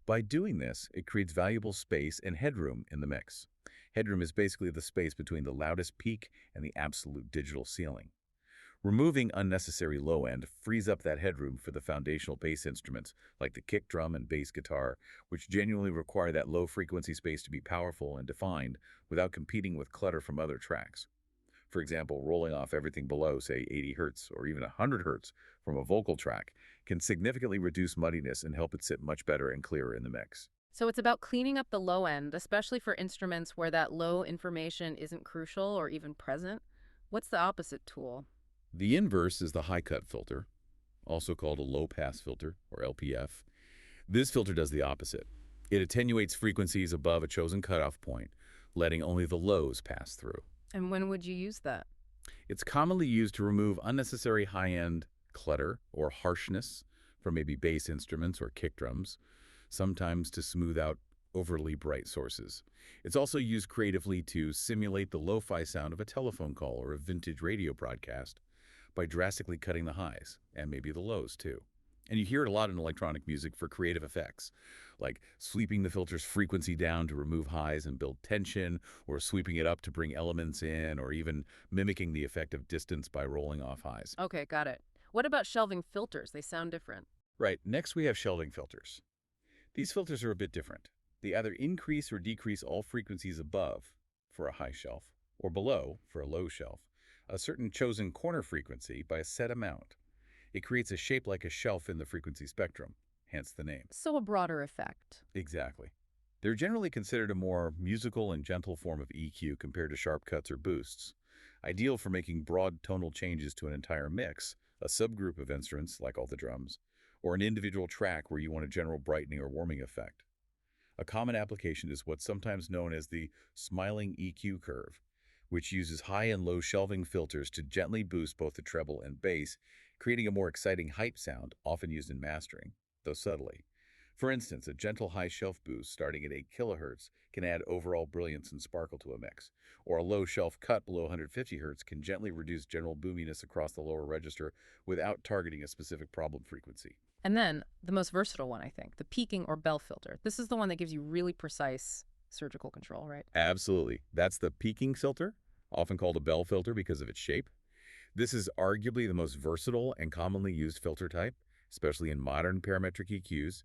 By doing this, it creates valuable space and headroom in the mix. Headroom is basically the space between the loudest peak and the absolute digital ceiling. Removing unnecessary low end frees up that headroom for the foundational bass instruments like the kick drum and bass guitar, which genuinely require that low frequency space to be powerful and defined without competing with clutter from other tracks. For example, rolling off everything below, say 80 Hz or even 100 Hz from a vocal track can significantly reduce muddiness and help it sit much better and clearer in the mix. So it's about cleaning up the low end, especially for instruments where that low information isn't crucial or even present. What's the opposite tool? The inverse is the high-cut filter, also called a low-pass filter, or LPF. This filter does the opposite. It attenuates frequencies above a chosen cutoff point, letting only the lows pass through. And when would you use that? It's commonly used to remove unnecessary high-end clutter or harshness from maybe bass instruments or kick drums, sometimes to smooth out overly bright sources. It's also used creatively to simulate the lo-fi sound of a telephone call or a vintage radio broadcast by drastically cutting the highs, and maybe the lows too. And you hear it a lot in electronic music for creative effects, like sweeping the filter's frequency down to remove highs and build tension, or sweeping it up to bring elements in, or even mimicking the effect of distance by rolling off highs. Okay, got it. What about shelving filters? They sound different. Right, next we have shelving filters. These filters are a bit different. They either increase or decrease all frequencies above, for a high shelf, or below, for a low shelf, a certain chosen corner frequency by a set amount. It creates a shape like a shelf in the frequency spectrum, hence the name. So a broader effect. Exactly. They're generally considered a more musical and gentle form of EQ compared to sharp cuts or boosts, ideal for making broad tonal changes to an entire mix, a subgroup of instruments, like all the drums, or an individual track where you want a general brightening or warming effect. A common application is what's sometimes known as the smiling EQ curve, which uses high and low shelving filters to gently boost both the treble and bass, creating a more exciting hype sound, often used in mastering, though subtly. For instance, a gentle high shelf boost starting at 8 kHz can add overall brilliance and sparkle to a mix, or a low shelf cut below 150 Hz can gently reduce general boominess across the lower register without targeting a specific problem frequency. And then the most versatile one, I think, the peaking or bell filter. This is the one that gives you really precise surgical control, right? Absolutely. That's the peaking filter, often called a bell filter because of its shape. This is arguably the most versatile and commonly used filter type, especially in modern parametric EQs.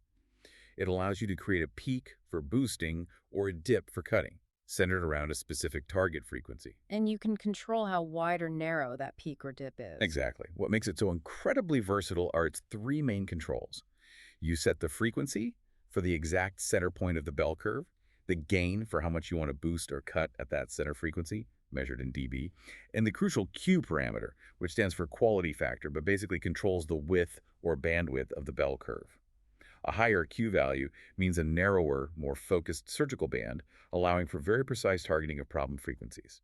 It allows you to create a peak for boosting or a dip for cutting, centered around a specific target frequency. And you can control how wide or narrow that peak or dip is. Exactly. What makes it so incredibly versatile are its three main controls. You set the frequency for the exact center point of the bell curve, the gain for how much you want to boost or cut at that center frequency, measured in dB, and the crucial Q parameter, which stands for quality factor, but basically controls the width or bandwidth of the bell curve. A higher Q value means a narrower, more focused surgical band, allowing for very precise targeting of problem frequencies.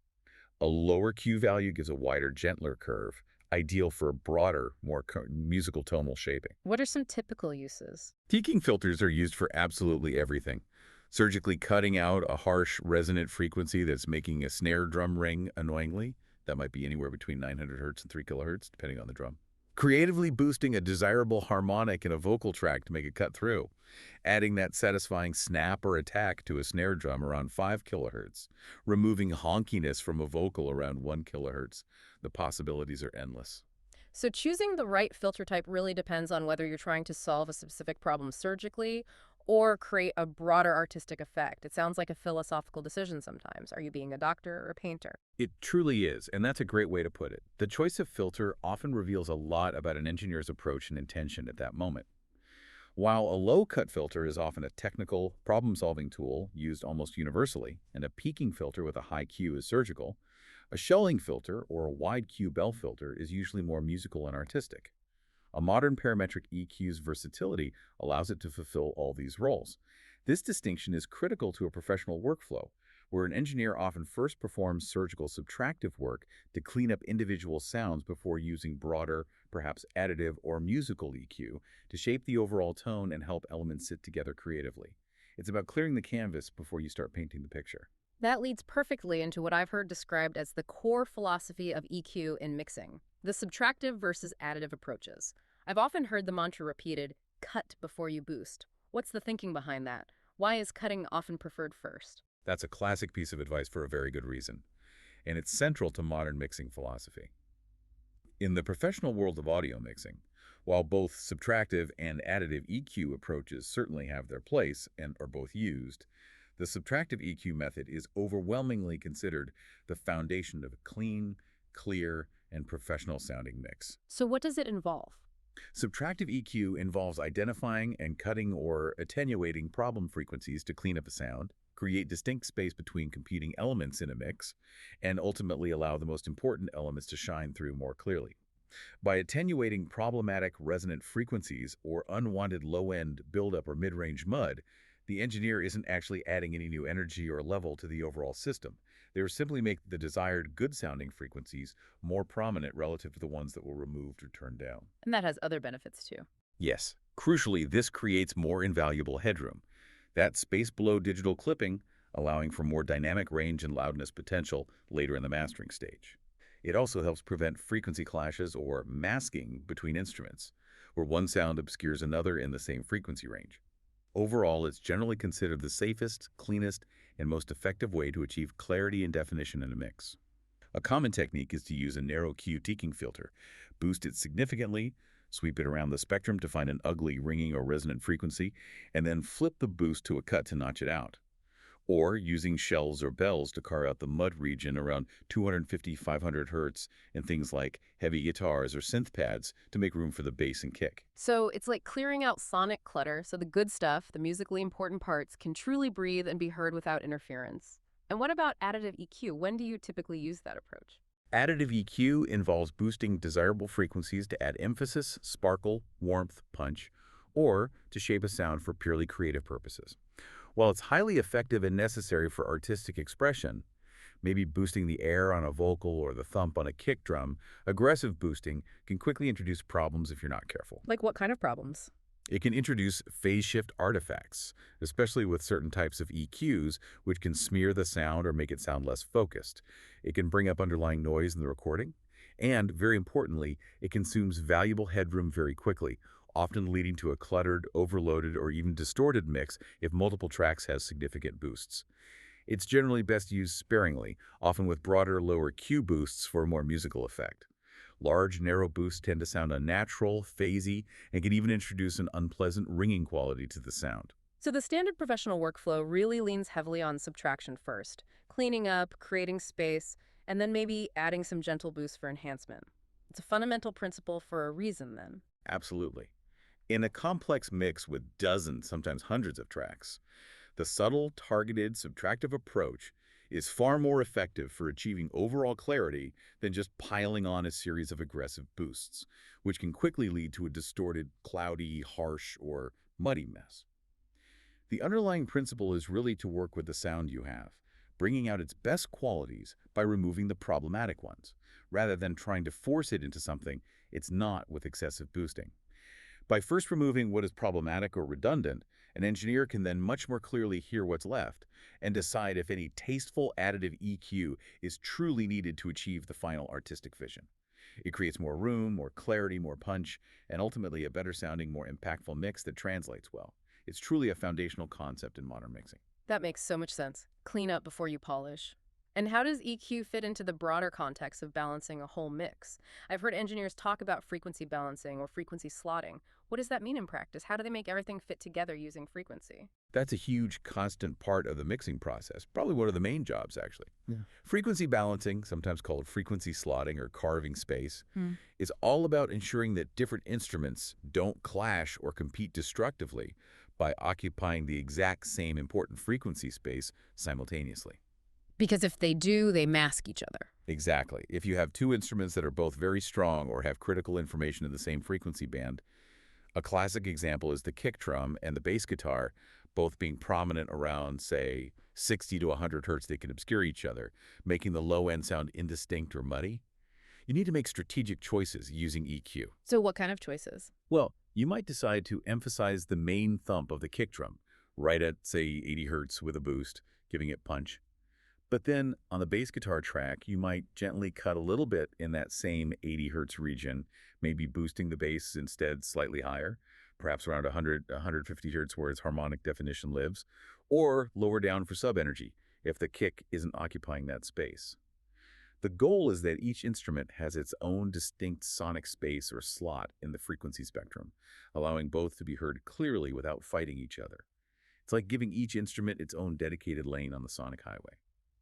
A lower Q value gives a wider, gentler curve, ideal for a broader, more musical tonal shaping. What are some typical uses? Peaking filters are used for absolutely everything. Surgically cutting out a harsh, resonant frequency that's making a snare drum ring annoyingly. That might be anywhere between 900 Hz and 3 kHz, depending on the drum. Creatively boosting a desirable harmonic in a vocal track to make it cut through. Adding that satisfying snap or attack to a snare drum around 5 kHz. Removing honkiness from a vocal around 1 kHz. The possibilities are endless. So choosing the right filter type really depends on whether you're trying to solve a specific problem surgically or create a broader artistic effect. It sounds like a philosophical decision sometimes. Are you being a doctor or a painter? It truly is, and that's a great way to put it. The choice of filter often reveals a lot about an engineer's approach and intention at that moment. While a low-cut filter is often a technical, problem-solving tool used almost universally, and a peaking filter with a high Q is surgical, a shelling filter or a wide Q bell filter is usually more musical and artistic. A modern parametric EQ's versatility allows it to fulfill all these roles. This distinction is critical to a professional workflow, where an engineer often first performs surgical subtractive work to clean up individual sounds before using broader, perhaps additive or musical EQ to shape the overall tone and help elements sit together creatively. It's about clearing the canvas before you start painting the picture. That leads perfectly into what I've heard described as the core philosophy of EQ in mixing, the subtractive versus additive approaches. I've often heard the mantra repeated, cut before you boost. What's the thinking behind that? Why is cutting often preferred first? That's a classic piece of advice for a very good reason, and it's central to modern mixing philosophy. In the professional world of audio mixing, while both subtractive and additive EQ approaches certainly have their place and are both used, the subtractive EQ method is overwhelmingly considered the foundation of a clean, clear, and professional-sounding mix. So what does it involve? Subtractive EQ involves identifying and cutting or attenuating problem frequencies to clean up a sound, create distinct space between competing elements in a mix, and ultimately allow the most important elements to shine through more clearly. By attenuating problematic resonant frequencies or unwanted low-end buildup or mid-range mud, the engineer isn't actually adding any new energy or level to the overall system. They simply make the desired good-sounding frequencies more prominent relative to the ones that were removed or turned down. And that has other benefits too. Yes. Crucially, this creates more invaluable headroom. That space below digital clipping, allowing for more dynamic range and loudness potential later in the mastering stage. It also helps prevent frequency clashes or masking between instruments, where one sound obscures another in the same frequency range. Overall, it's generally considered the safest, cleanest, and most effective way to achieve clarity and definition in a mix. A common technique is to use a narrow Q peaking filter, boost it significantly, sweep it around the spectrum to find an ugly ringing or resonant frequency, and then flip the boost to a cut to notch it out. Or using shells or bells to carve out the mud region around 250-500 Hz and things like heavy guitars or synth pads to make room for the bass and kick. So it's like clearing out sonic clutter so the good stuff, the musically important parts, can truly breathe and be heard without interference. And what about additive EQ? When do you typically use that approach? Additive EQ involves boosting desirable frequencies to add emphasis, sparkle, warmth, punch, or to shape a sound for purely creative purposes. While it's highly effective and necessary for artistic expression, maybe boosting the air on a vocal or the thump on a kick drum, aggressive boosting can quickly introduce problems if you're not careful. Like what kind of problems? It can introduce phase shift artifacts, especially with certain types of EQs, which can smear the sound or make it sound less focused. It can bring up underlying noise in the recording. And, very importantly, it consumes valuable headroom very quickly, often leading to a cluttered, overloaded, or even distorted mix if multiple tracks has significant boosts. It's generally best used sparingly, often with broader, lower Q boosts for a more musical effect. Large, narrow boosts tend to sound unnatural, phasey, and can even introduce an unpleasant ringing quality to the sound. So the standard professional workflow really leans heavily on subtraction first, cleaning up, creating space, and then maybe adding some gentle boosts for enhancement. It's a fundamental principle for a reason, then. Absolutely. In a complex mix with dozens, sometimes hundreds of tracks, the subtle, targeted, subtractive approach is far more effective for achieving overall clarity than just piling on a series of aggressive boosts, which can quickly lead to a distorted, cloudy, harsh, or muddy mess. The underlying principle is really to work with the sound you have, bringing out its best qualities by removing the problematic ones, rather than trying to force it into something it's not with excessive boosting. By first removing what is problematic or redundant, an engineer can then much more clearly hear what's left and decide if any tasteful additive EQ is truly needed to achieve the final artistic vision. It creates more room, more clarity, more punch, and ultimately a better sounding, more impactful mix that translates well. It's truly a foundational concept in modern mixing. That makes so much sense. Clean up before you polish. And how does EQ fit into the broader context of balancing a whole mix? I've heard engineers talk about frequency balancing or frequency slotting. What does that mean in practice? How do they make everything fit together using frequency? That's a huge, constant part of the mixing process, probably one of the main jobs, actually. Yeah. Frequency balancing, sometimes called frequency slotting or carving space, is all about ensuring that different instruments don't clash or compete destructively by occupying the exact same important frequency space simultaneously. Because if they do, they mask each other. Exactly. If you have two instruments that are both very strong or have critical information in the same frequency band, a classic example is the kick drum and the bass guitar, both being prominent around, say, 60 to 100 hertz, they can obscure each other, making the low end sound indistinct or muddy. You need to make strategic choices using EQ. So what kind of choices? Well, you might decide to emphasize the main thump of the kick drum, right at, say, 80 hertz with a boost, giving it punch. But then on the bass guitar track, you might gently cut a little bit in that same 80 hertz region, maybe boosting the bass instead slightly higher, perhaps around 100, 150 hertz where its harmonic definition lives, or lower down for sub-energy if the kick isn't occupying that space. The goal is that each instrument has its own distinct sonic space or slot in the frequency spectrum, allowing both to be heard clearly without fighting each other. It's like giving each instrument its own dedicated lane on the sonic highway.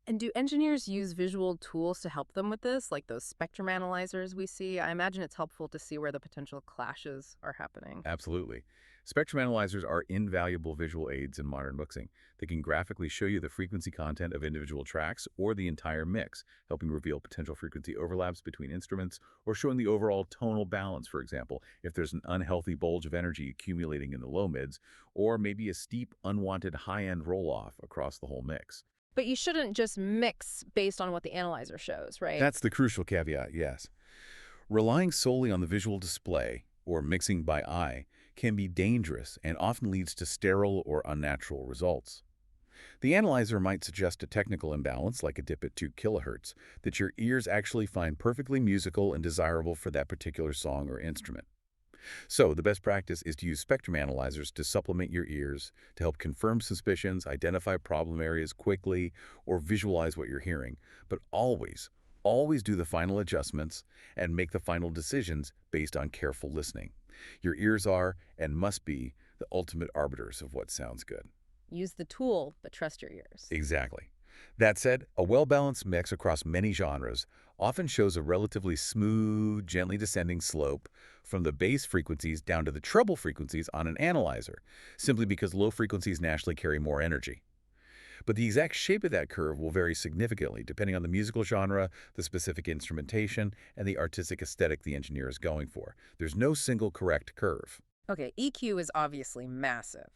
And do engineers use visual tools to help them with this, like those spectrum analyzers we see? I imagine it's helpful to see where the potential clashes are happening. Absolutely. Spectrum analyzers are invaluable visual aids in modern mixing. They can graphically show you the frequency content of individual tracks or the entire mix, helping reveal potential frequency overlaps between instruments or showing the overall tonal balance, for example, if there's an unhealthy bulge of energy accumulating in the low mids, or maybe a steep, unwanted high-end roll-off across the whole mix. But you shouldn't just mix based on what the analyzer shows, right? That's the crucial caveat, yes. Relying solely on the visual display, or mixing by eye, can be dangerous and often leads to sterile or unnatural results. The analyzer might suggest a technical imbalance, like a dip at 2 kilohertz, that your ears actually find perfectly musical and desirable for that particular song or instrument. So, the best practice is to use spectrum analyzers to supplement your ears, to help confirm suspicions, identify problem areas quickly, or visualize what you're hearing. But always do the final adjustments and make the final decisions based on careful listening. Your ears are, and must be, the ultimate arbiters of what sounds good. Use the tool, but trust your ears. Exactly. That said, a well-balanced mix across many genres often shows a relatively smooth, gently descending slope from the bass frequencies down to the treble frequencies on an analyzer, simply because low frequencies naturally carry more energy. But the exact shape of that curve will vary significantly depending on the musical genre, the specific instrumentation, and the artistic aesthetic the engineer is going for. There's no single correct curve. Okay, EQ is obviously massive.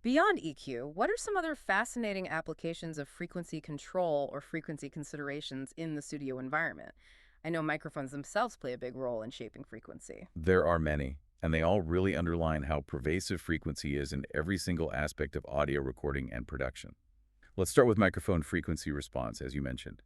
Beyond EQ, what are some other fascinating applications of frequency control or frequency considerations in the studio environment? I know microphones themselves play a big role in shaping frequency. There are many. And they all really underline how pervasive frequency is in every single aspect of audio recording and production. Let's start with microphone frequency response, as you mentioned.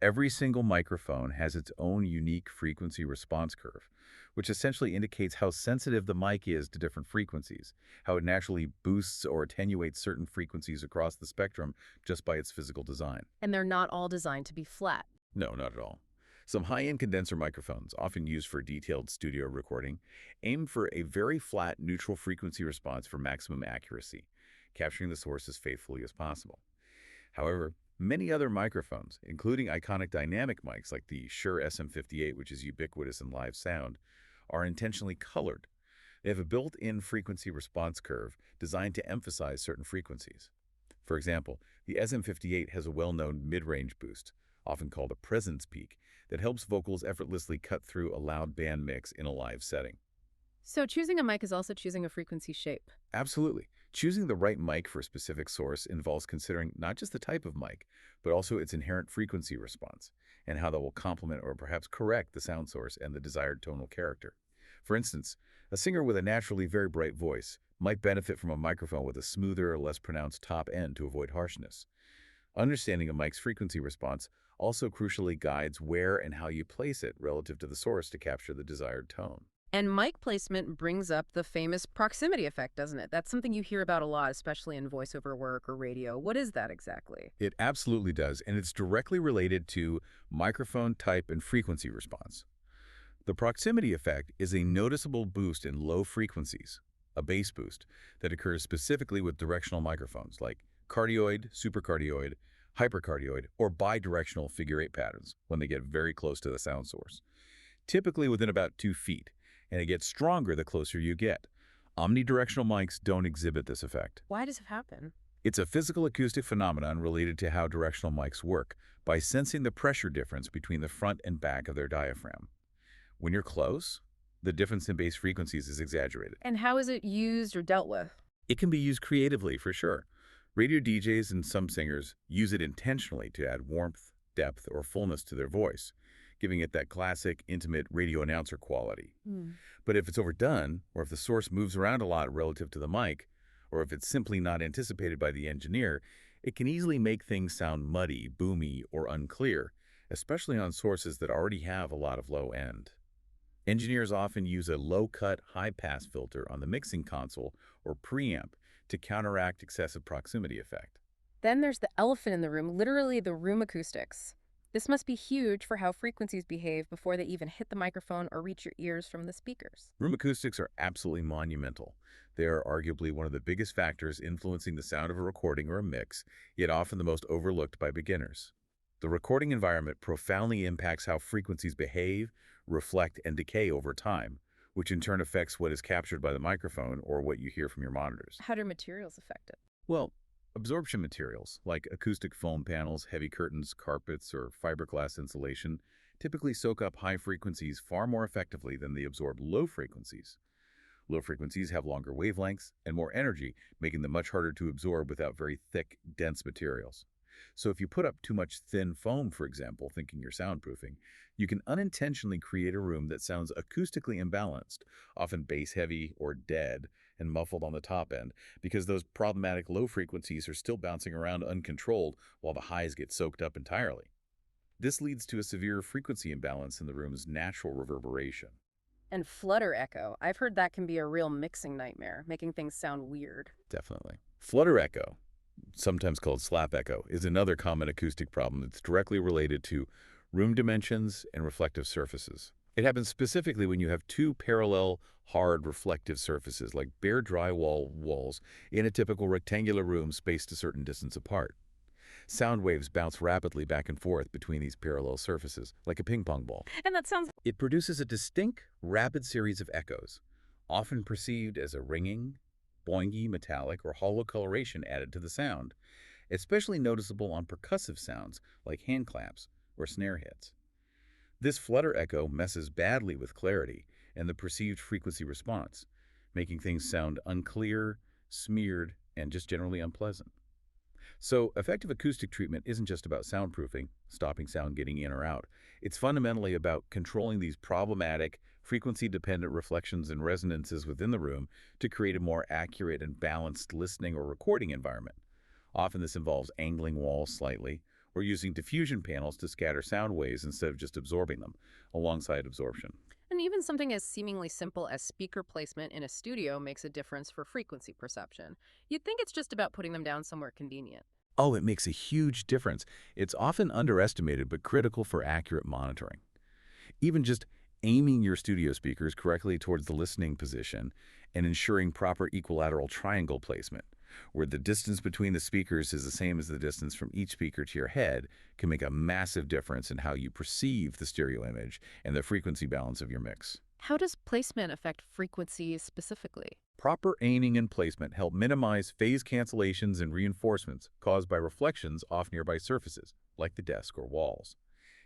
Every single microphone has its own unique frequency response curve, which essentially indicates how sensitive the mic is to different frequencies, how it naturally boosts or attenuates certain frequencies across the spectrum just by its physical design. And they're not all designed to be flat. No, not at all. Some high-end condenser microphones, often used for detailed studio recording, aim for a very flat neutral frequency response for maximum accuracy, capturing the source as faithfully as possible. However, many other microphones, including iconic dynamic mics like the Shure SM58, which is ubiquitous in live sound, are intentionally colored. They have a built-in frequency response curve designed to emphasize certain frequencies. For example, the SM58 has a well-known mid-range boost, often called a presence peak, that helps vocals effortlessly cut through a loud band mix in a live setting. So choosing a mic is also choosing a frequency shape. Absolutely. Choosing the right mic for a specific source involves considering not just the type of mic, but also its inherent frequency response, and how that will complement or perhaps correct the sound source and the desired tonal character. For instance, a singer with a naturally very bright voice might benefit from a microphone with a smoother or less pronounced top end to avoid harshness. Understanding a mic's frequency response also crucially guides where and how you place it relative to the source to capture the desired tone. And mic placement brings up the famous proximity effect, doesn't it? That's something you hear about a lot, especially in voiceover work or radio. What is that exactly? It absolutely does, and it's directly related to microphone type and frequency response. The proximity effect is a noticeable boost in low frequencies, a bass boost, that occurs specifically with directional microphones like cardioid, supercardioid, hypercardioid, or bidirectional figure-8 patterns when they get very close to the sound source, typically within about 2 feet, and it gets stronger the closer you get. Omnidirectional mics don't exhibit this effect. Why does it happen? It's a physical acoustic phenomenon related to how directional mics work by sensing the pressure difference between the front and back of their diaphragm. When you're close, the difference in bass frequencies is exaggerated. And how is it used or dealt with? It can be used creatively, for sure. Radio DJs and some singers use it intentionally to add warmth, depth, or fullness to their voice, giving it that classic, intimate radio announcer quality. But if it's overdone, or if the source moves around a lot relative to the mic, or if it's simply not anticipated by the engineer, it can easily make things sound muddy, boomy, or unclear, especially on sources that already have a lot of low end. Engineers often use a low-cut, high-pass filter on the mixing console or preamp to counteract excessive proximity effect. Then there's the elephant in the room, literally the room acoustics. This must be huge for how frequencies behave before they even hit the microphone or reach your ears from the speakers. Room acoustics are absolutely monumental. They are arguably one of the biggest factors influencing the sound of a recording or a mix, yet often the most overlooked by beginners. The recording environment profoundly impacts how frequencies behave, reflect, and decay over time, which in turn affects what is captured by the microphone or what you hear from your monitors. How do materials affect it? Well, absorption materials like acoustic foam panels, heavy curtains, carpets, or fiberglass insulation typically soak up high frequencies far more effectively than they absorb low frequencies. Low frequencies have longer wavelengths and more energy, making them much harder to absorb without very thick, dense materials. So if you put up too much thin foam, for example, thinking you're soundproofing, you can unintentionally create a room that sounds acoustically imbalanced, often bass-heavy or dead, and muffled on the top end, because those problematic low frequencies are still bouncing around uncontrolled while the highs get soaked up entirely. This leads to a severe frequency imbalance in the room's natural reverberation. And flutter echo. I've heard that can be a real mixing nightmare, making things sound weird. Definitely. Flutter echo, sometimes called slap echo, is another common acoustic problem that's directly related to room dimensions and reflective surfaces. It happens specifically when you have two parallel, hard, reflective surfaces, like bare drywall walls, in a typical rectangular room spaced a certain distance apart. Sound waves bounce rapidly back and forth between these parallel surfaces, like a ping-pong ball. And that sounds... It produces a distinct, rapid series of echoes, often perceived as a ringing, boingy, metallic, or hollow coloration added to the sound, especially noticeable on percussive sounds like hand claps or snare hits. This flutter echo messes badly with clarity and the perceived frequency response, making things sound unclear, smeared, and just generally unpleasant. So effective acoustic treatment isn't just about soundproofing, stopping sound getting in or out. It's fundamentally about controlling these problematic, frequency-dependent reflections and resonances within the room to create a more accurate and balanced listening or recording environment. Often this involves angling walls slightly, or using diffusion panels to scatter sound waves instead of just absorbing them, alongside absorption. And even something as seemingly simple as speaker placement in a studio makes a difference for frequency perception. You'd think it's just about putting them down somewhere convenient. Oh, it makes a huge difference. It's often underestimated but critical for accurate monitoring. Even just aiming your studio speakers correctly towards the listening position and ensuring proper equilateral triangle placement, where the distance between the speakers is the same as the distance from each speaker to your head, can make a massive difference in how you perceive the stereo image and the frequency balance of your mix. How does placement affect frequencies specifically? Proper aiming and placement help minimize phase cancellations and reinforcements caused by reflections off nearby surfaces, like the desk or walls.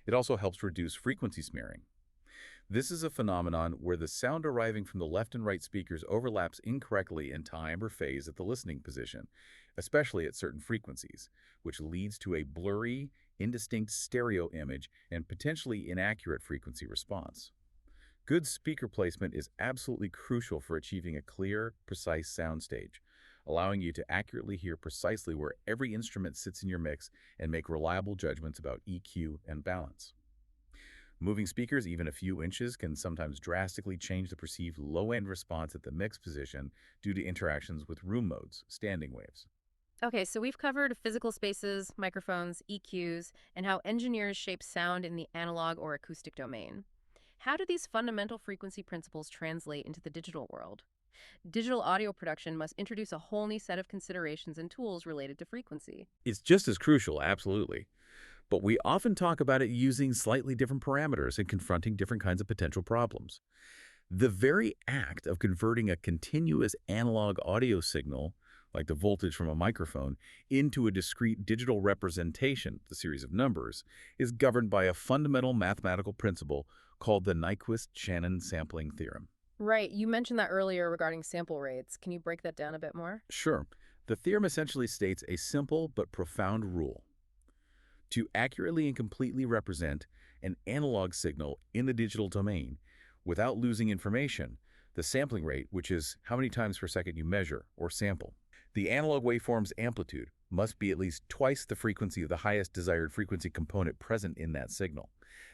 It also helps reduce frequency smearing. This is a phenomenon where the sound arriving from the left and right speakers overlaps incorrectly in time or phase at the listening position, especially at certain frequencies, which leads to a blurry, indistinct stereo image and potentially inaccurate frequency response. Good speaker placement is absolutely crucial for achieving a clear, precise soundstage, allowing you to accurately hear precisely where every instrument sits in your mix and make reliable judgments about EQ and balance. Moving speakers even a few inches can sometimes drastically change the perceived low-end response at the mix position due to interactions with room modes, standing waves. Okay, so we've covered physical spaces, microphones, EQs, and how engineers shape sound in the analog or acoustic domain. How do these fundamental frequency principles translate into the digital world? Digital audio production must introduce a whole new set of considerations and tools related to frequency. It's just as crucial, absolutely. But we often talk about it using slightly different parameters and confronting different kinds of potential problems. The very act of converting a continuous analog audio signal, like the voltage from a microphone, into a discrete digital representation, the series of numbers, is governed by a fundamental mathematical principle called the Nyquist-Shannon sampling theorem. Right, you mentioned that earlier regarding sample rates. Can you break that down a bit more? Sure. The theorem essentially states a simple but profound rule. To accurately and completely represent an analog signal in the digital domain without losing information, the sampling rate, which is how many times per second you measure or sample, the analog waveform's amplitude must be at least twice the frequency of the highest desired frequency component present in that signal.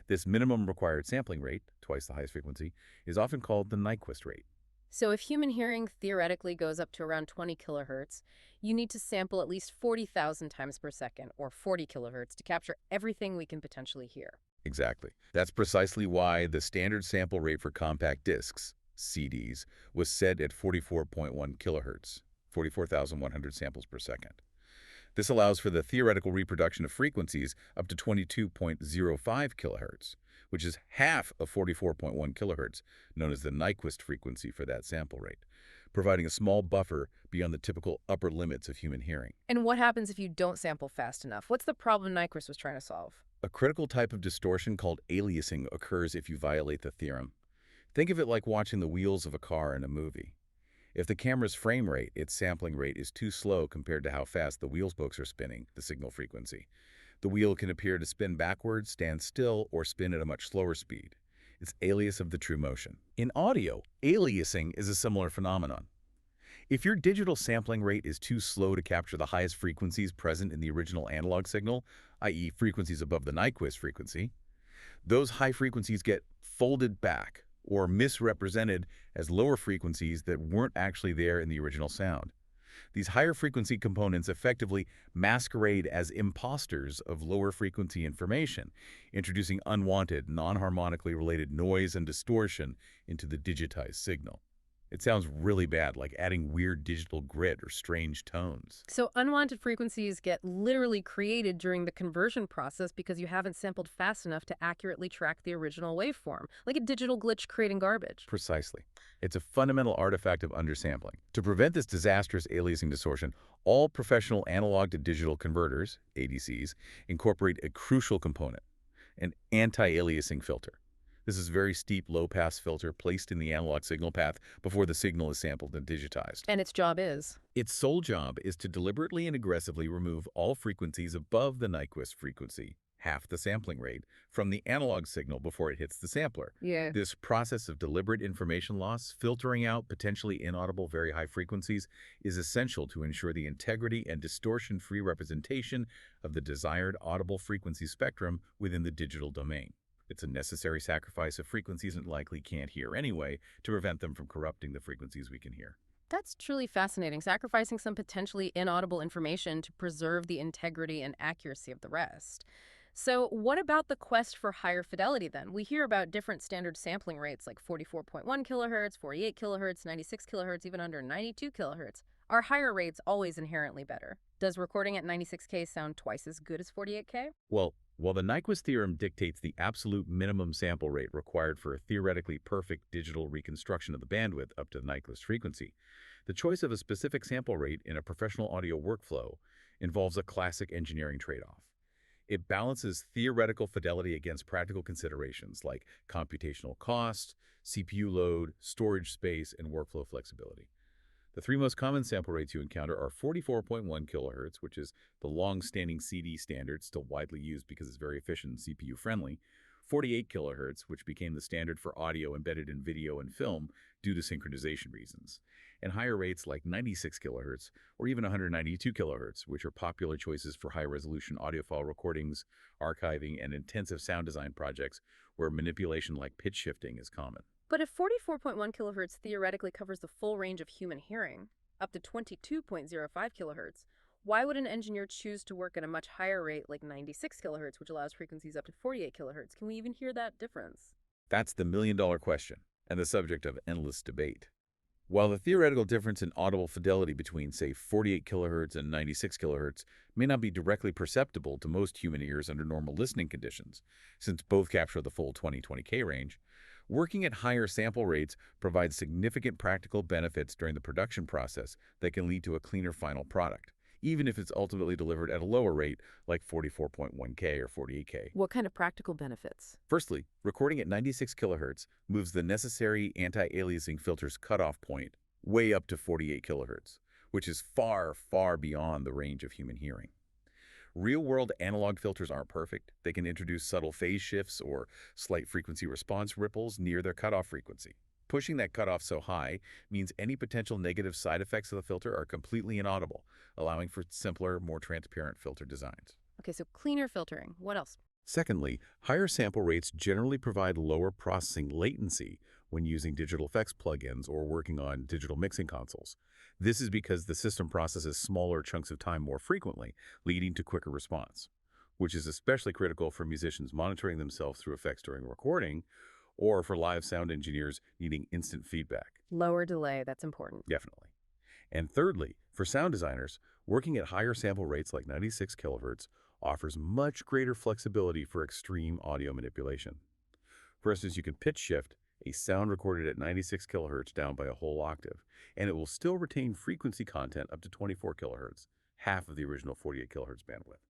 This minimum required sampling rate, twice the highest frequency, is often called the Nyquist rate. So if human hearing theoretically goes up to around 20 kilohertz, you need to sample at least 40,000 times per second, or 40 kilohertz, to capture everything we can potentially hear. Exactly. That's precisely why the standard sample rate for compact discs, CDs, was set at 44.1 kilohertz, 44,100 samples per second. This allows for the theoretical reproduction of frequencies up to 22.05 kilohertz, which is half of 44.1 kilohertz, known as the Nyquist frequency for that sample rate, providing a small buffer beyond the typical upper limits of human hearing. And what happens if you don't sample fast enough? What's the problem Nyquist was trying to solve? A critical type of distortion called aliasing occurs if you violate the theorem. Think of it like watching the wheels of a car in a movie. If the camera's frame rate, its sampling rate, is too slow compared to how fast the wheel spokes are spinning, the signal frequency, the wheel can appear to spin backwards, stand still, or spin at a much slower speed. It's alias of the true motion. In audio, aliasing is a similar phenomenon. If your digital sampling rate is too slow to capture the highest frequencies present in the original analog signal, i.e. frequencies above the Nyquist frequency, those high frequencies get folded back or misrepresented as lower frequencies that weren't actually there in the original sound. These higher frequency components effectively masquerade as imposters of lower frequency information, introducing unwanted, non-harmonically related noise and distortion into the digitized signal. It sounds really bad, like adding weird digital grit or strange tones. So unwanted frequencies get literally created during the conversion process because you haven't sampled fast enough to accurately track the original waveform, like a digital glitch creating garbage. Precisely. It's a fundamental artifact of undersampling. To prevent this disastrous aliasing distortion, all professional analog to digital converters, ADCs, incorporate a crucial component, an anti-aliasing filter. This is a very steep low-pass filter placed in the analog signal path before the signal is sampled and digitized. And its job is? Its sole job is to deliberately and aggressively remove all frequencies above the Nyquist frequency, half the sampling rate, from the analog signal before it hits the sampler. Yeah. This process of deliberate information loss, filtering out potentially inaudible very high frequencies, is essential to ensure the integrity and distortion-free representation of the desired audible frequency spectrum within the digital domain. It's a necessary sacrifice of frequencies it likely can't hear anyway to prevent them from corrupting the frequencies we can hear. That's truly fascinating, sacrificing some potentially inaudible information to preserve the integrity and accuracy of the rest. So what about the quest for higher fidelity then? We hear about different standard sampling rates like 44.1 kilohertz, 48 kilohertz, 96 kilohertz, even under 92 kilohertz. Are higher rates always inherently better? Does recording at 96K sound twice as good as 48K? Well, while the Nyquist theorem dictates the absolute minimum sample rate required for a theoretically perfect digital reconstruction of the bandwidth up to the Nyquist frequency, the choice of a specific sample rate in a professional audio workflow involves a classic engineering trade-off. It balances theoretical fidelity against practical considerations like computational cost, CPU load, storage space, and workflow flexibility. The three most common sample rates you encounter are 44.1 kilohertz, which is the long-standing CD standard, still widely used because it's very efficient and CPU-friendly, 48 kilohertz, which became the standard for audio embedded in video and film due to synchronization reasons, and higher rates like 96 kilohertz or even 192 kilohertz, which are popular choices for high-resolution audiophile recordings, archiving, and intensive sound design projects where manipulation like pitch shifting is common. But if 44.1 kilohertz theoretically covers the full range of human hearing, up to 22.05 kilohertz, why would an engineer choose to work at a much higher rate like 96 kilohertz, which allows frequencies up to 48 kilohertz? Can we even hear that difference? That's the million-dollar question and the subject of endless debate. While the theoretical difference in audible fidelity between, say, 48 kilohertz and 96 kilohertz may not be directly perceptible to most human ears under normal listening conditions, since both capture the full 20K range, working at higher sample rates provides significant practical benefits during the production process that can lead to a cleaner final product, even if it's ultimately delivered at a lower rate like 44.1K or 48K. What kind of practical benefits? Firstly, recording at 96 kilohertz moves the necessary anti-aliasing filter's cutoff point way up to 48 kilohertz, which is far, far beyond the range of human hearing. Real-world analog filters aren't perfect. They can introduce subtle phase shifts or slight frequency response ripples near their cutoff frequency. Pushing that cutoff so high means any potential negative side effects of the filter are completely inaudible, allowing for simpler, more transparent filter designs. Okay, so cleaner filtering. What else? Secondly, higher sample rates generally provide lower processing latency when using digital effects plugins or working on digital mixing consoles. This is because the system processes smaller chunks of time more frequently, leading to quicker response, which is especially critical for musicians monitoring themselves through effects during recording or for live sound engineers needing instant feedback. Lower delay, that's important. Definitely. And thirdly, for sound designers, working at higher sample rates like 96 kilohertz offers much greater flexibility for extreme audio manipulation. For instance, you can pitch shift a sound recorded at 96 kilohertz down by a whole octave, and it will still retain frequency content up to 24 kilohertz, half of the original 48 kilohertz bandwidth.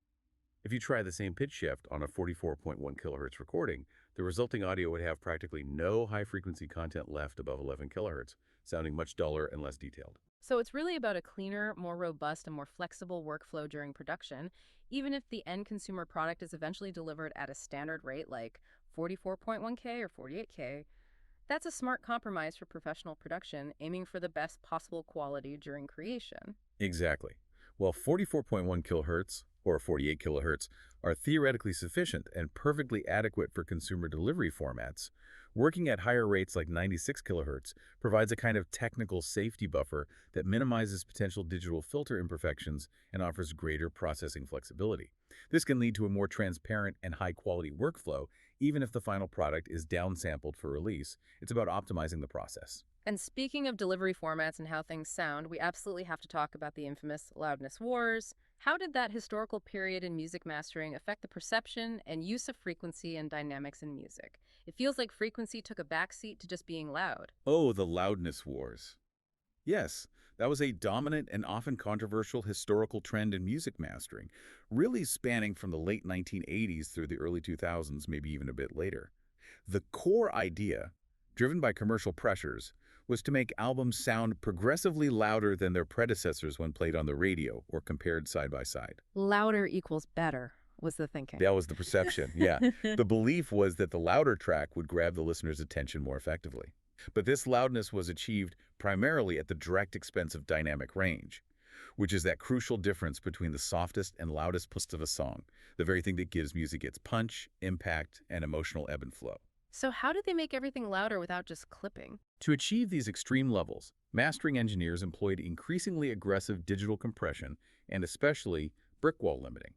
If you try the same pitch shift on a 44.1 kilohertz recording, the resulting audio would have practically no high-frequency content left above 11 kilohertz, sounding much duller and less detailed. So it's really about a cleaner, more robust, and more flexible workflow during production, even if the end consumer product is eventually delivered at a standard rate like 44.1K or 48K. That's a smart compromise for professional production, aiming for the best possible quality during creation. Exactly. While 44.1 kilohertz or 48 kilohertz are theoretically sufficient and perfectly adequate for consumer delivery formats, working at higher rates like 96 kilohertz provides a kind of technical safety buffer that minimizes potential digital filter imperfections and offers greater processing flexibility. This can lead to a more transparent and high-quality workflow, even if the final product is downsampled for release. It's about optimizing the process. And speaking of delivery formats and how things sound, we absolutely have to talk about the infamous loudness wars. How did that historical period in music mastering affect the perception and use of frequency and dynamics in music? It feels like frequency took a backseat to just being loud. Oh, the loudness wars. Yes, that was a dominant and often controversial historical trend in music mastering, really spanning from the late 1980s through the early 2000s, maybe even a bit later. The core idea, driven by commercial pressures, was to make albums sound progressively louder than their predecessors when played on the radio or compared side by side. Louder equals better, was the thinking. That was the perception, yeah. The belief was that the louder track would grab the listener's attention more effectively. But this loudness was achieved primarily at the direct expense of dynamic range, which is that crucial difference between the softest and loudest parts of a song, the very thing that gives music its punch, impact, and emotional ebb and flow. So how did they make everything louder without just clipping? To achieve these extreme levels, mastering engineers employed increasingly aggressive digital compression and especially brick wall limiting.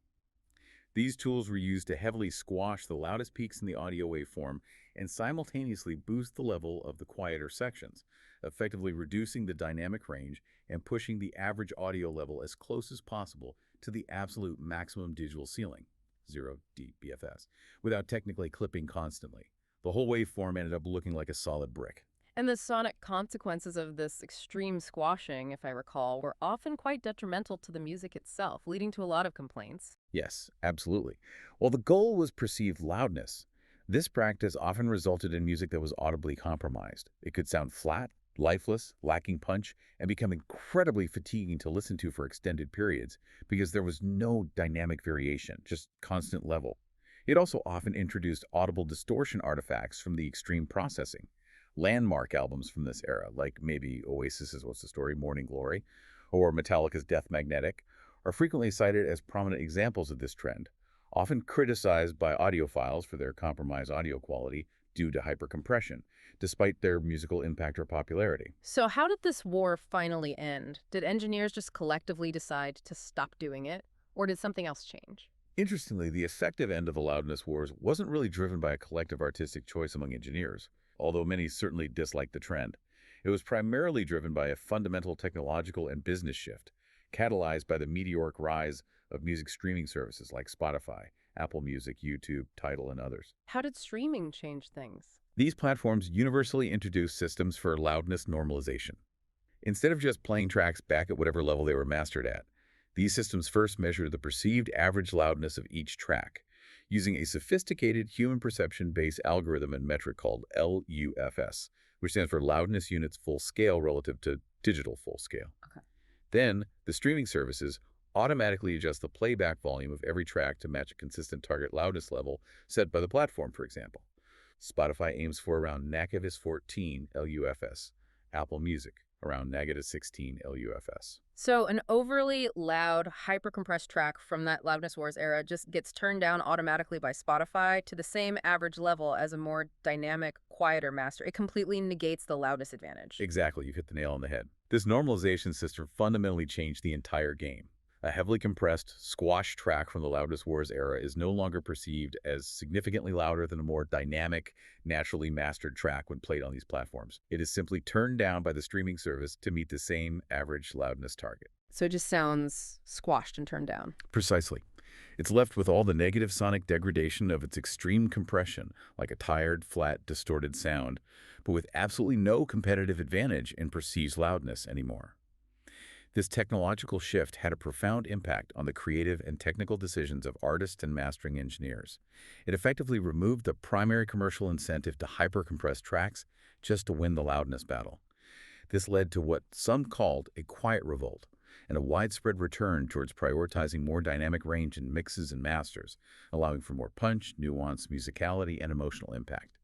These tools were used to heavily squash the loudest peaks in the audio waveform and simultaneously boost the level of the quieter sections, effectively reducing the dynamic range and pushing the average audio level as close as possible to the absolute maximum digital ceiling, 0 dBFS, without technically clipping constantly. The whole waveform ended up looking like a solid brick. And the sonic consequences of this extreme squashing, if I recall, were often quite detrimental to the music itself, leading to a lot of complaints. Yes, absolutely. While the goal was perceived loudness, this practice often resulted in music that was audibly compromised. It could sound flat, lifeless, lacking punch, and become incredibly fatiguing to listen to for extended periods because there was no dynamic variation, just constant level. It also often introduced audible distortion artifacts from the extreme processing. Landmark albums from this era, like maybe Oasis's What's the Story, Morning Glory, or Metallica's Death Magnetic, are frequently cited as prominent examples of this trend, often criticized by audiophiles for their compromised audio quality due to hypercompression, despite their musical impact or popularity. So how did this war finally end? Did engineers just collectively decide to stop doing it, or did something else change? Interestingly, the effective end of the loudness wars wasn't really driven by a collective artistic choice among engineers, although many certainly disliked the trend. It was primarily driven by a fundamental technological and business shift, catalyzed by the meteoric rise of music streaming services like Spotify, Apple Music, YouTube, Tidal, and others. How did streaming change things? These platforms universally introduced systems for loudness normalization. Instead of just playing tracks back at whatever level they were mastered at, these systems first measured the perceived average loudness of each track, using a sophisticated human perception-based algorithm and metric called LUFS, which stands for Loudness Units Full Scale relative to Digital Full Scale. Okay. Then, the streaming services automatically adjust the playback volume of every track to match a consistent target loudness level set by the platform, for example. Spotify aims for around -14 LUFS, Apple Music around -16 LUFS. So an overly loud, hyper-compressed track from that Loudness Wars era just gets turned down automatically by Spotify to the same average level as a more dynamic, quieter master. It completely negates the loudness advantage. Exactly, you've hit the nail on the head. This normalization system fundamentally changed the entire game. A heavily compressed, squashed track from the Loudness Wars era is no longer perceived as significantly louder than a more dynamic, naturally mastered track when played on these platforms. It is simply turned down by the streaming service to meet the same average loudness target. So it just sounds squashed and turned down. Precisely. It's left with all the negative sonic degradation of its extreme compression, like a tired, flat, distorted sound, but with absolutely no competitive advantage in perceived loudness anymore. This technological shift had a profound impact on the creative and technical decisions of artists and mastering engineers. It effectively removed the primary commercial incentive to hyper-compress tracks just to win the loudness battle. This led to what some called a quiet revolt and a widespread return towards prioritizing more dynamic range in mixes and masters, allowing for more punch, nuance, musicality, and emotional impact.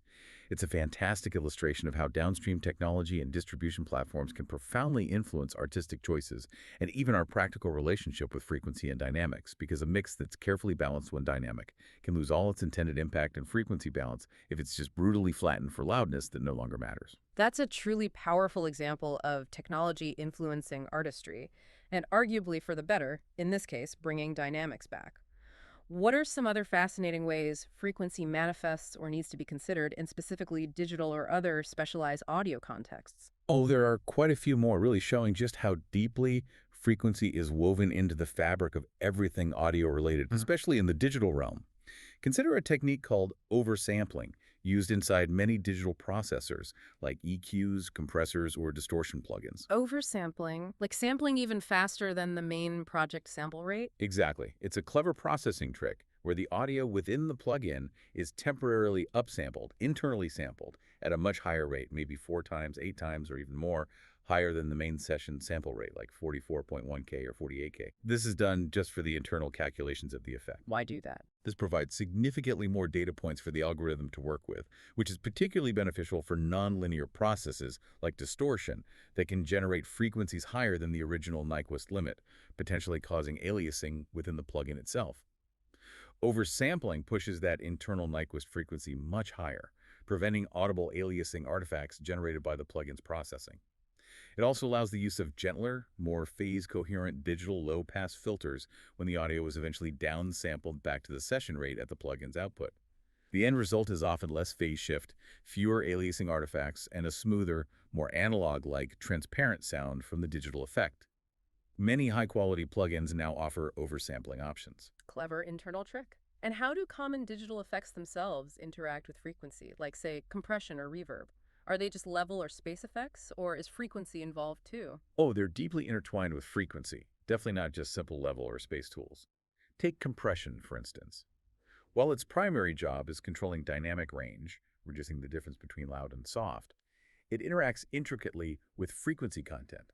It's a fantastic illustration of how downstream technology and distribution platforms can profoundly influence artistic choices and even our practical relationship with frequency and dynamics, because a mix that's carefully balanced when dynamic can lose all its intended impact and frequency balance if it's just brutally flattened for loudness that no longer matters. That's a truly powerful example of technology influencing artistry, and arguably for the better, in this case, bringing dynamics back. What are some other fascinating ways frequency manifests or needs to be considered in specifically digital or other specialized audio contexts? Oh, there are quite a few more, really showing just how deeply frequency is woven into the fabric of everything audio-related, especially in the digital realm. Consider a technique called oversampling, used inside many digital processors like EQs, compressors, or distortion plugins. Oversampling, like sampling even faster than the main project sample rate? Exactly. It's a clever processing trick where the audio within the plugin is temporarily upsampled, internally sampled, at a much higher rate, maybe 4 times, 8 times, or even more, higher than the main session sample rate, like 44.1K or 48K. This is done just for the internal calculations of the effect. Why do that? This provides significantly more data points for the algorithm to work with, which is particularly beneficial for nonlinear processes like distortion that can generate frequencies higher than the original Nyquist limit, potentially causing aliasing within the plugin itself. Oversampling pushes that internal Nyquist frequency much higher, preventing audible aliasing artifacts generated by the plugin's processing. It also allows the use of gentler, more phase-coherent digital low-pass filters when the audio is eventually downsampled back to the session rate at the plugin's output. The end result is often less phase shift, fewer aliasing artifacts, and a smoother, more analog-like, transparent sound from the digital effect. Many high-quality plugins now offer oversampling options. Clever internal trick. And how do common digital effects themselves interact with frequency, like, say, compression or reverb? Are they just level or space effects, or is frequency involved too? Oh, they're deeply intertwined with frequency, definitely not just simple level or space tools. Take compression, for instance. While its primary job is controlling dynamic range, reducing the difference between loud and soft, it interacts intricately with frequency content.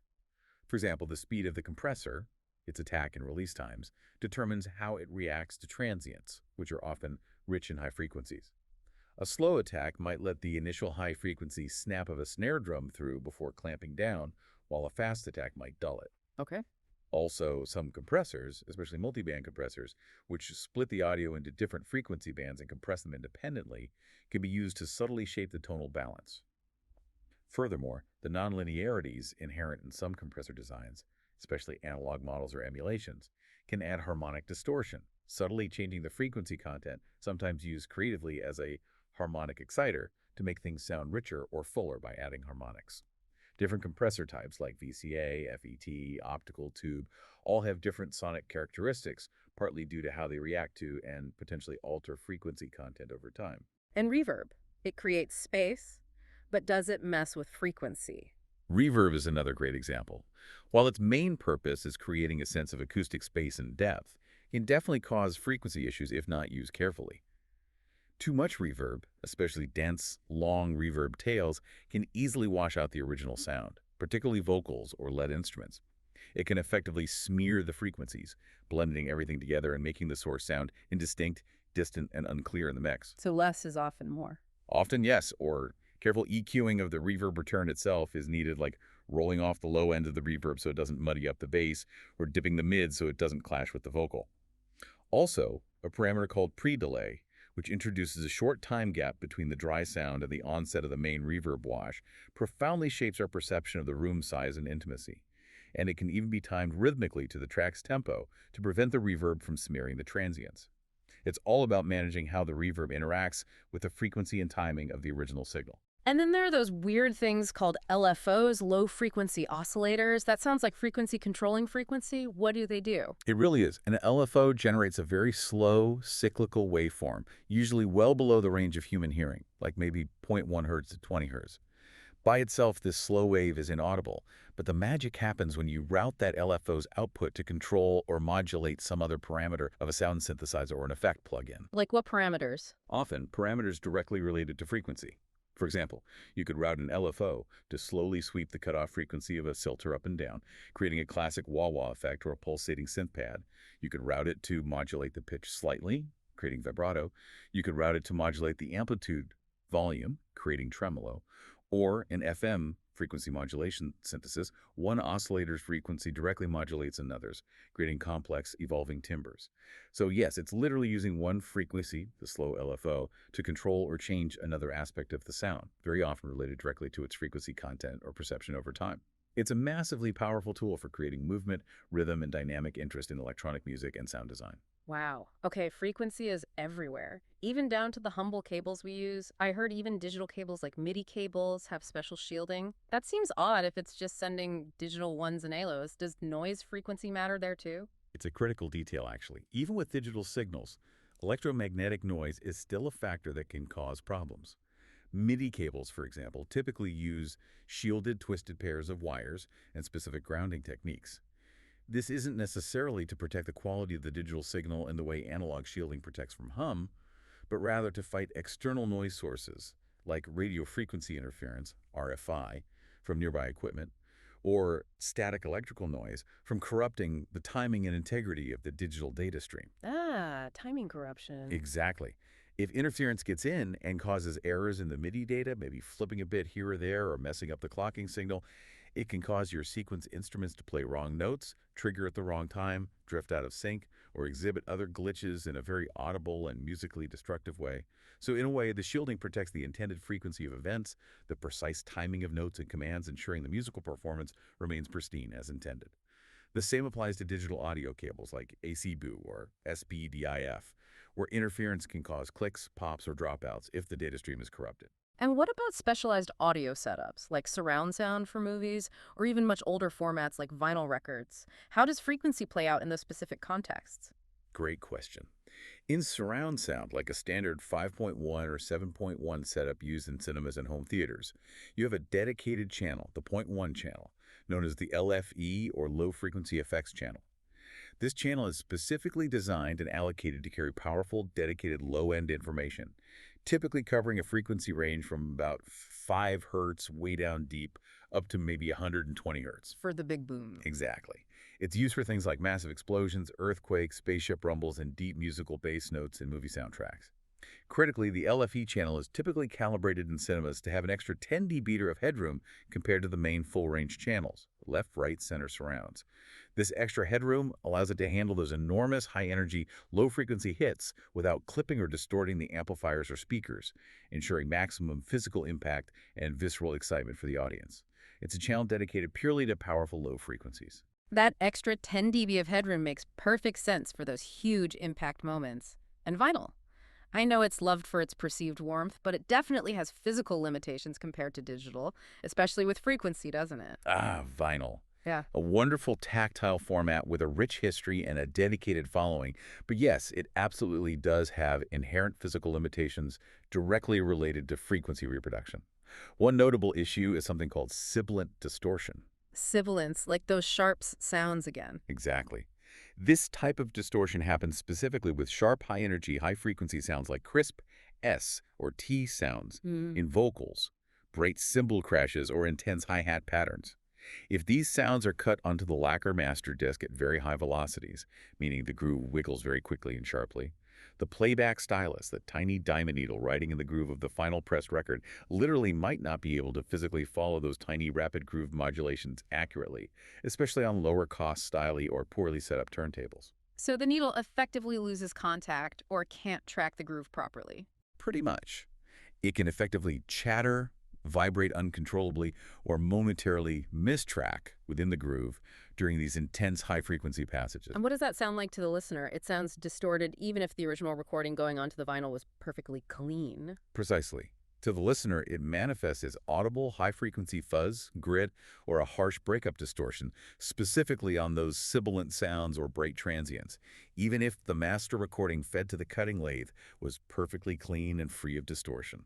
For example, the speed of the compressor, its attack and release times, determines how it reacts to transients, which are often rich in high frequencies. A slow attack might let the initial high-frequency snap of a snare drum through before clamping down, while a fast attack might dull it. Okay. Also, some compressors, especially multiband compressors, which split the audio into different frequency bands and compress them independently, can be used to subtly shape the tonal balance. Furthermore, the nonlinearities inherent in some compressor designs, especially analog models or emulations, can add harmonic distortion, subtly changing the frequency content, sometimes used creatively as a harmonic exciter to make things sound richer or fuller by adding harmonics. Different compressor types like VCA, FET, optical, tube all have different sonic characteristics, partly due to how they react to and potentially alter frequency content over time. And reverb. It creates space, but does it mess with frequency? Reverb is another great example. While its main purpose is creating a sense of acoustic space and depth, it can definitely cause frequency issues if not used carefully. Too much reverb, especially dense, long reverb tails, can easily wash out the original sound, particularly vocals or lead instruments. It can effectively smear the frequencies, blending everything together and making the source sound indistinct, distant, and unclear in the mix. So less is often more. Often, yes, or careful EQing of the reverb return itself is needed, like rolling off the low end of the reverb so it doesn't muddy up the bass, or dipping the mid so it doesn't clash with the vocal. Also, a parameter called pre-delay, which introduces a short time gap between the dry sound and the onset of the main reverb wash, profoundly shapes our perception of the room size and intimacy. And it can even be timed rhythmically to the track's tempo to prevent the reverb from smearing the transients. It's all about managing how the reverb interacts with the frequency and timing of the original signal. And then there are those weird things called LFOs, low-frequency oscillators. That sounds like frequency controlling frequency. What do they do? It really is. An LFO generates a very slow, cyclical waveform, usually well below the range of human hearing, like maybe 0.1 hertz to 20 hertz. By itself, this slow wave is inaudible, but the magic happens when you route that LFO's output to control or modulate some other parameter of a sound synthesizer or an effect plugin. Like what parameters? Often, parameters directly related to frequency. For example, you could route an LFO to slowly sweep the cutoff frequency of a filter up and down, creating a classic wah-wah effect or a pulsating synth pad. You could route it to modulate the pitch slightly, creating vibrato. You could route it to modulate the amplitude volume, creating tremolo. Or in FM frequency modulation synthesis, one oscillator's frequency directly modulates another's, creating complex, evolving timbres. So yes, it's literally using one frequency, the slow LFO, to control or change another aspect of the sound, very often related directly to its frequency content or perception over time. It's a massively powerful tool for creating movement, rhythm, and dynamic interest in electronic music and sound design. Wow. Okay, frequency is everywhere, even down to the humble cables we use. I heard even digital cables like MIDI cables have special shielding. That seems odd if it's just sending digital ones and ALOs. Does noise frequency matter there too? It's a critical detail, actually. Even with digital signals, electromagnetic noise is still a factor that can cause problems. MIDI cables, for example, typically use shielded twisted pairs of wires and specific grounding techniques. This isn't necessarily to protect the quality of the digital signal in the way analog shielding protects from hum, but rather to fight external noise sources like radio frequency interference, RFI, from nearby equipment, or static electrical noise from corrupting the timing and integrity of the digital data stream. Ah, timing corruption. Exactly. If interference gets in and causes errors in the MIDI data, maybe flipping a bit here or there or messing up the clocking signal, it can cause your sequence instruments to play wrong notes, trigger at the wrong time, drift out of sync, or exhibit other glitches in a very audible and musically destructive way. So in a way, the shielding protects the intended frequency of events, the precise timing of notes and commands, ensuring the musical performance remains pristine as intended. The same applies to digital audio cables like AC-BU or SPDIF, where interference can cause clicks, pops, or dropouts if the data stream is corrupted. And what about specialized audio setups, like surround sound for movies, or even much older formats like vinyl records? How does frequency play out in those specific contexts? Great question. In surround sound, like a standard 5.1 or 7.1 setup used in cinemas and home theaters, you have a dedicated channel, the 0.1 channel, known as the LFE or low frequency effects channel. This channel is specifically designed and allocated to carry powerful, dedicated low-end information, typically covering a frequency range from about 5 hertz way down deep up to maybe 120 hertz. For the big boom. Exactly. It's used for things like massive explosions, earthquakes, spaceship rumbles, and deep musical bass notes in movie soundtracks. Critically, the LFE channel is typically calibrated in cinemas to have an extra 10 dB of headroom compared to the main full-range channels, left, right, center surrounds. This extra headroom allows it to handle those enormous high-energy, low-frequency hits without clipping or distorting the amplifiers or speakers, ensuring maximum physical impact and visceral excitement for the audience. It's a channel dedicated purely to powerful low frequencies. That extra 10 dB of headroom makes perfect sense for those huge impact moments. And vinyl. I know it's loved for its perceived warmth, but it definitely has physical limitations compared to digital, especially with frequency, doesn't it? Vinyl. Yeah. A wonderful tactile format with a rich history and a dedicated following. But yes, it absolutely does have inherent physical limitations directly related to frequency reproduction. One notable issue is something called sibilant distortion. Sibilance, like those sharp sounds again. Exactly. This type of distortion happens specifically with sharp, high-energy, high-frequency sounds like crisp S or T sounds in vocals, bright cymbal crashes, or intense hi-hat patterns. If these sounds are cut onto the lacquer master disc at very high velocities, meaning the groove wiggles very quickly and sharply, the playback stylus, the tiny diamond needle riding in the groove of the final pressed record, literally might not be able to physically follow those tiny rapid groove modulations accurately, especially on lower-cost styly or poorly set up turntables. So the needle effectively loses contact or can't track the groove properly. Pretty much. It can effectively chatter, vibrate uncontrollably, or momentarily mistrack within the groove during these intense high-frequency passages. And what does that sound like to the listener? It sounds distorted even if the original recording going onto the vinyl was perfectly clean. Precisely. To the listener, it manifests as audible high-frequency fuzz, grit, or a harsh breakup distortion, specifically on those sibilant sounds or bright transients, even if the master recording fed to the cutting lathe was perfectly clean and free of distortion.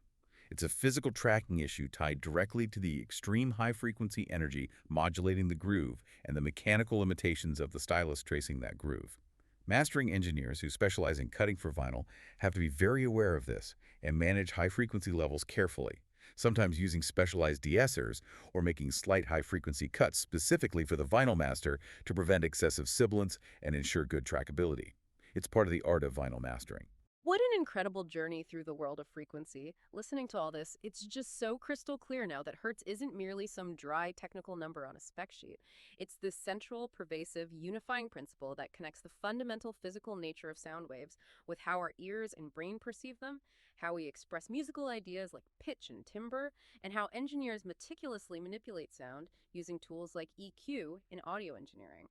It's a physical tracking issue tied directly to the extreme high-frequency energy modulating the groove and the mechanical limitations of the stylus tracing that groove. Mastering engineers who specialize in cutting for vinyl have to be very aware of this and manage high-frequency levels carefully, sometimes using specialized de-essers or making slight high-frequency cuts specifically for the vinyl master to prevent excessive sibilance and ensure good trackability. It's part of the art of vinyl mastering. What an incredible journey through the world of frequency. Listening to all this, it's just so crystal clear now that hertz isn't merely some dry technical number on a spec sheet. It's this central, pervasive, unifying principle that connects the fundamental physical nature of sound waves with how our ears and brain perceive them, how we express musical ideas like pitch and timbre, and how engineers meticulously manipulate sound using tools like EQ in audio engineering.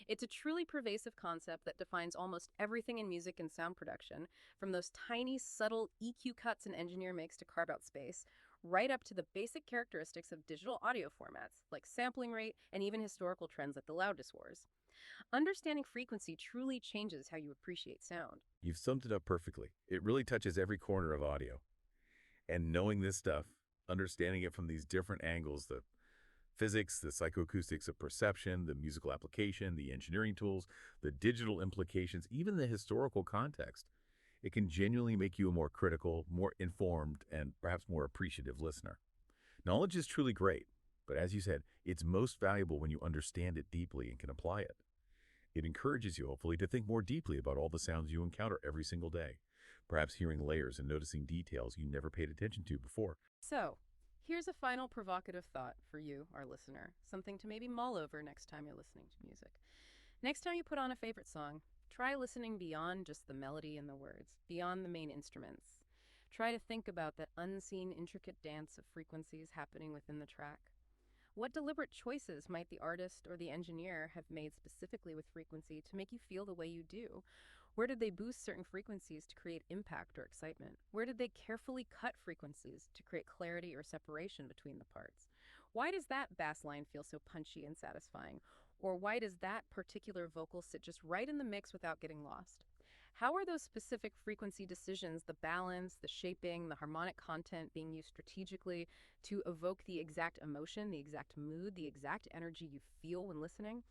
It's a truly pervasive concept that defines almost everything in music and sound production, from those tiny, subtle EQ cuts an engineer makes to carve out space, right up to the basic characteristics of digital audio formats, like sampling rate and even historical trends like the loudness wars. Understanding frequency truly changes how you appreciate sound. You've summed it up perfectly. It really touches every corner of audio. And knowing this stuff, understanding it from these different angles, the physics, the psychoacoustics of perception, the musical application, the engineering tools, the digital implications, even the historical context. It can genuinely make you a more critical, more informed, and perhaps more appreciative listener. Knowledge is truly great, but as you said, it's most valuable when you understand it deeply and can apply it. It encourages you, hopefully, to think more deeply about all the sounds you encounter every single day, perhaps hearing layers and noticing details you never paid attention to before. So, here's a final provocative thought for you, our listener, something to maybe mull over next time you're listening to music. Next time you put on a favorite song, try listening beyond just the melody and the words, beyond the main instruments. Try to think about that unseen, intricate dance of frequencies happening within the track. What deliberate choices might the artist or the engineer have made specifically with frequency to make you feel the way you do? Where did they boost certain frequencies to create impact or excitement? Where did they carefully cut frequencies to create clarity or separation between the parts? Why does that bass line feel so punchy and satisfying? Or why does that particular vocal sit just right in the mix without getting lost? How are those specific frequency decisions, the balance, the shaping, the harmonic content being used strategically to evoke the exact emotion, the exact mood, the exact energy you feel when listening?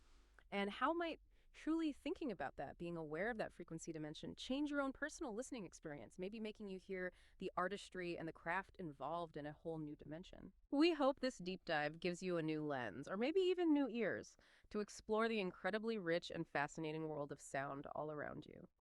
And how might truly thinking about that, being aware of that frequency dimension, change your own personal listening experience, maybe making you hear the artistry and the craft involved in a whole new dimension? We hope this deep dive gives you a new lens, or maybe even new ears, to explore the incredibly rich and fascinating world of sound all around you.